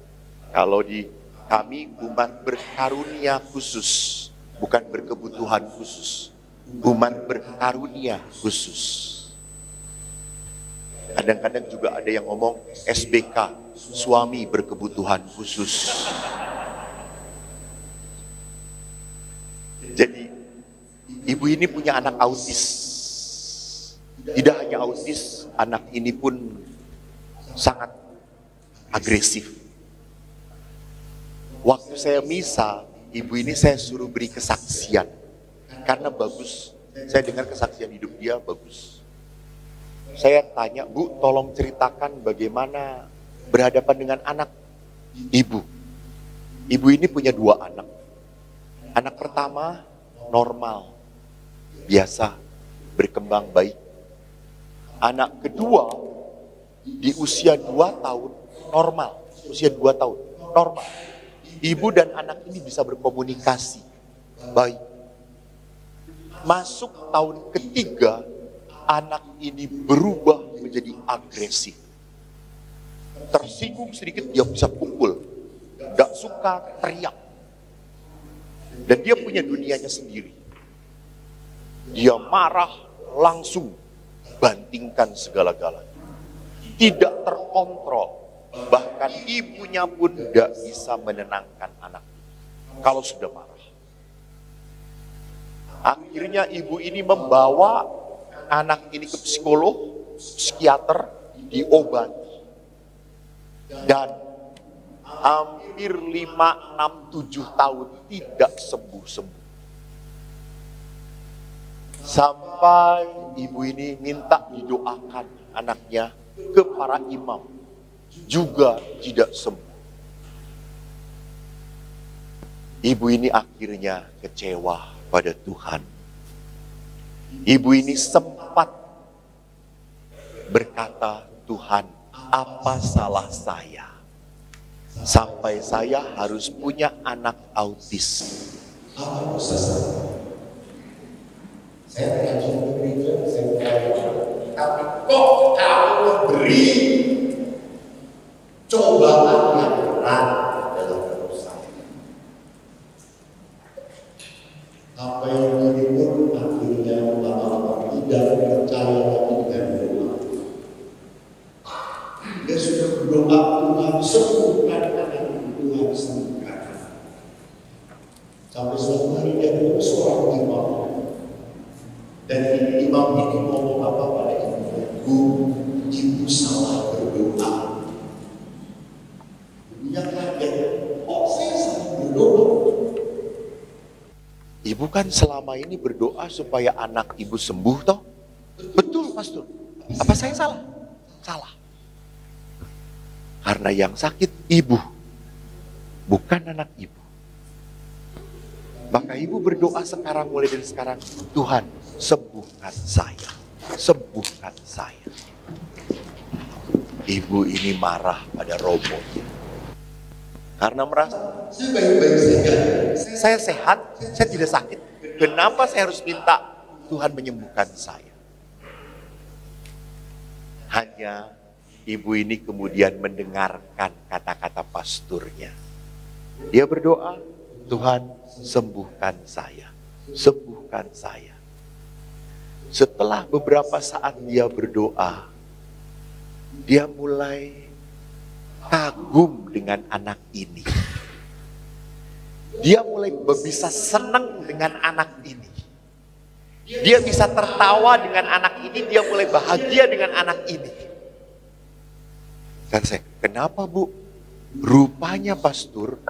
kalau di kami umat berkarunia khusus, bukan berkebutuhan khusus. Umat berkarunia khusus. Kadang-kadang juga ada yang ngomong SBK, suami berkebutuhan khusus. Jadi, ibu ini punya anak autis. Tidak hanya autis, anak ini pun sangat agresif. Waktu saya misa, ibu ini saya suruh beri kesaksian. Karena bagus, saya dengar kesaksian hidup dia bagus. Saya tanya, Bu, tolong ceritakan bagaimana berhadapan dengan anak ibu. Ibu ini punya 2 anak. Anak pertama normal, biasa, berkembang baik. Anak kedua di usia 2 tahun normal, usia 2 tahun normal. Ibu dan anak ini bisa berkomunikasi baik. Masuk tahun ketiga, anak ini berubah menjadi agresif. Tersinggung sedikit dia bisa pukul, gak suka teriak. Dan dia punya dunianya sendiri. Dia marah langsung bantingkan segala-galanya. Tidak terkontrol. Bahkan ibunya pun tidak bisa menenangkan anak kalau sudah marah. Akhirnya ibu ini membawa anak ini ke psikolog, psikiater, diobati. Dan hampir 5, 6, 7 tahun tidak sembuh-sembuh. Sampai ibu ini minta didoakan anaknya ke para imam. Juga tidak sembuh. Ibu ini akhirnya kecewa pada Tuhan. Ibu ini sempat berkata, Tuhan, apa salah saya? Sampai saya harus punya anak autis. Apa dosa saya? Saya tidak bisa gereja, saya tidak, tapi kok kamu memberi cobaan yang berat dalam hidup saya? Apa yang menghibur akhirnya lama-lama tidak percaya lagi dengan doa. Dia sudah berdoa, Tuhan sembuhkan anak Tuhan sembuhkan. Sampai suatu hari dia ketemu seorang imam. Dan imam ini ngomong apa pada ibunya? Bu, ibu salah berdoa. Ibunya kaget. Oh, saya salah berdoa. Ibu kan selama ini berdoa supaya anak ibu sembuh toh? Betul, Pastor. Apa saya salah? Salah. Karena yang sakit ibu, bukan anak ibu. Maka ibu berdoa sekarang, mulai dari sekarang, Tuhan, sembuhkan saya. Sembuhkan saya. Ibu ini marah pada robotnya. Karena merasa, Saya baik-baik saja. saya sehat, saya tidak sakit. Kenapa saya harus minta Tuhan menyembuhkan saya? Hanya ibu ini kemudian mendengarkan kata-kata pasturnya. Dia berdoa, Tuhan sembuhkan saya. Sembuhkan saya. Setelah beberapa saat dia berdoa, dia mulai kagum dengan anak ini. Dia mulai bisa senang dengan anak ini. Dia bisa tertawa dengan anak ini, dia mulai bahagia dengan anak ini. Dan saya, kenapa Bu? Rupanya Pastor,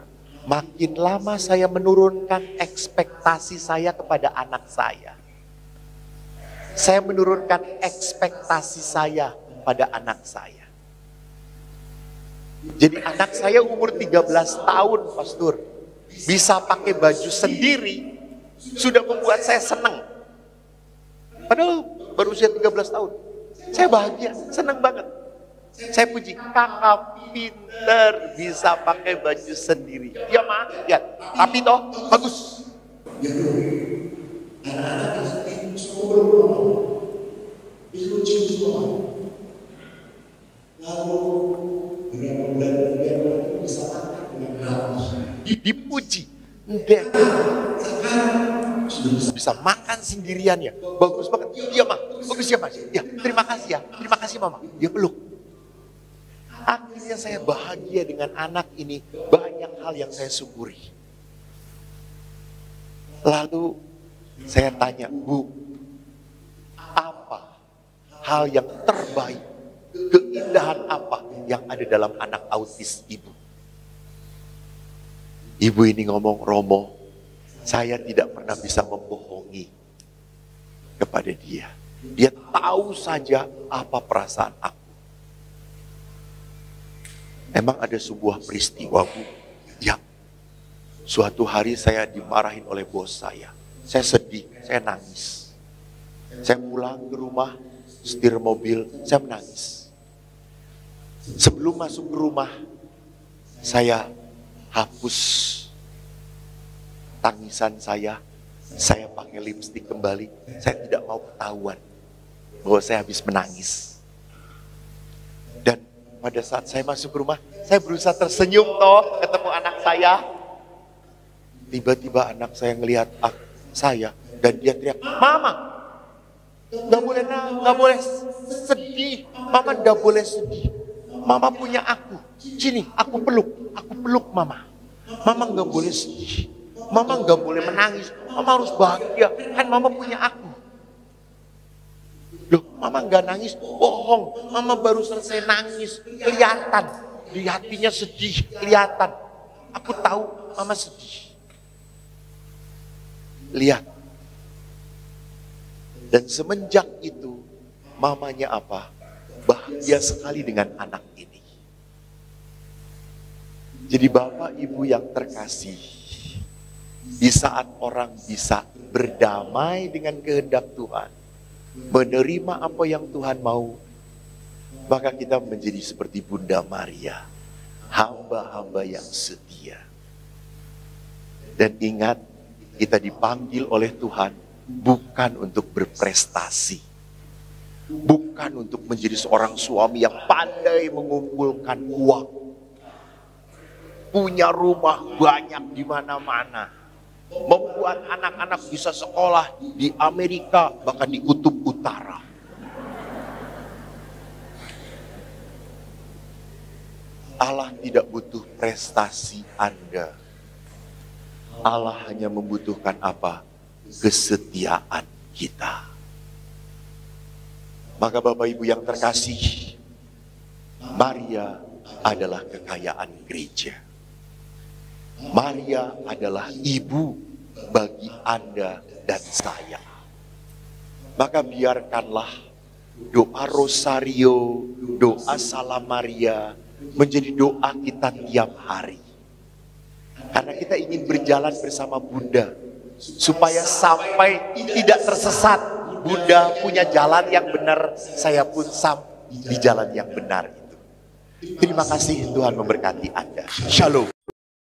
makin lama saya menurunkan ekspektasi saya kepada anak saya. Saya menurunkan ekspektasi saya pada anak saya. Jadi anak saya umur 13 tahun, Pastor, bisa pakai baju sendiri, sudah membuat saya senang. Padahal baru usia 13 tahun. Saya bahagia, senang banget. Saya puji, kakak pinter bisa pakai baju sendiri. Dia mah, ya, tapi toh bagus. Ya, anak-anak itu semua berdoa. Itu semua. Lalu beberapa bulan kemudian mereka bisa angkat dengan hati. Dipuji. Ndek. Sudah bisa makan sendirian ya. Bagus banget. Iya mah, bagus ya mas. Ya, terima kasih ya. Terima kasih mama. Dia peluk. Akhirnya saya bahagia dengan anak ini. Banyak hal yang saya syukuri. Lalu saya tanya, Bu, apa hal yang terbaik, keindahan apa yang ada dalam anak autis ibu? Ibu ini ngomong, Romo, saya tidak pernah bisa membohongi kepada dia. Dia tahu saja apa perasaan aku. Emang ada sebuah peristiwa, Bu. Ya, suatu hari saya dimarahin oleh bos saya. Saya sedih, saya nangis. Saya pulang ke rumah, setir mobil, saya menangis. Sebelum masuk ke rumah, saya hapus tangisan saya pakai lipstik kembali. Saya tidak mau ketahuan bahwa saya habis menangis. Dan pada saat saya masuk ke rumah, saya berusaha tersenyum ketemu anak saya. Tiba-tiba anak saya ngelihat saya dan dia teriak, Mama, gak boleh sedih. Mama gak boleh sedih. Mama punya aku. Sini, aku peluk Mama. Mama gak boleh sedih. Mama gak boleh menangis. Mama harus bahagia. Kan Mama punya aku. Loh, Mama gak nangis? Bohong. Mama baru selesai nangis. Kelihatan. Di hatinya sedih. Kelihatan. Aku tahu Mama sedih. Lihat. Dan semenjak itu, mamanya apa? Bahagia sekali dengan anak ini. Jadi Bapak Ibu yang terkasih, di saat orang bisa berdamai dengan kehendak Tuhan, menerima apa yang Tuhan mau, maka kita menjadi seperti Bunda Maria, hamba-hamba yang setia. Dan ingat, kita dipanggil oleh Tuhan bukan untuk berprestasi, bukan untuk menjadi seorang suami yang pandai mengumpulkan uang, punya rumah banyak di mana-mana, membuat anak-anak bisa sekolah di Amerika, bahkan di Kutub Utara. Allah tidak butuh prestasi Anda. Allah hanya membutuhkan apa? Kesetiaan kita. Maka Bapak Ibu yang terkasih, Maria adalah kekayaan gereja. Maria adalah ibu bagi Anda dan saya. Maka biarkanlah doa Rosario, doa Salam Maria menjadi doa kita tiap hari. Karena kita ingin berjalan bersama Bunda, supaya sampai tidak tersesat. Bunda punya jalan yang benar, saya pun di jalan yang benar itu. Terima kasih, Tuhan memberkati Anda. Shalom.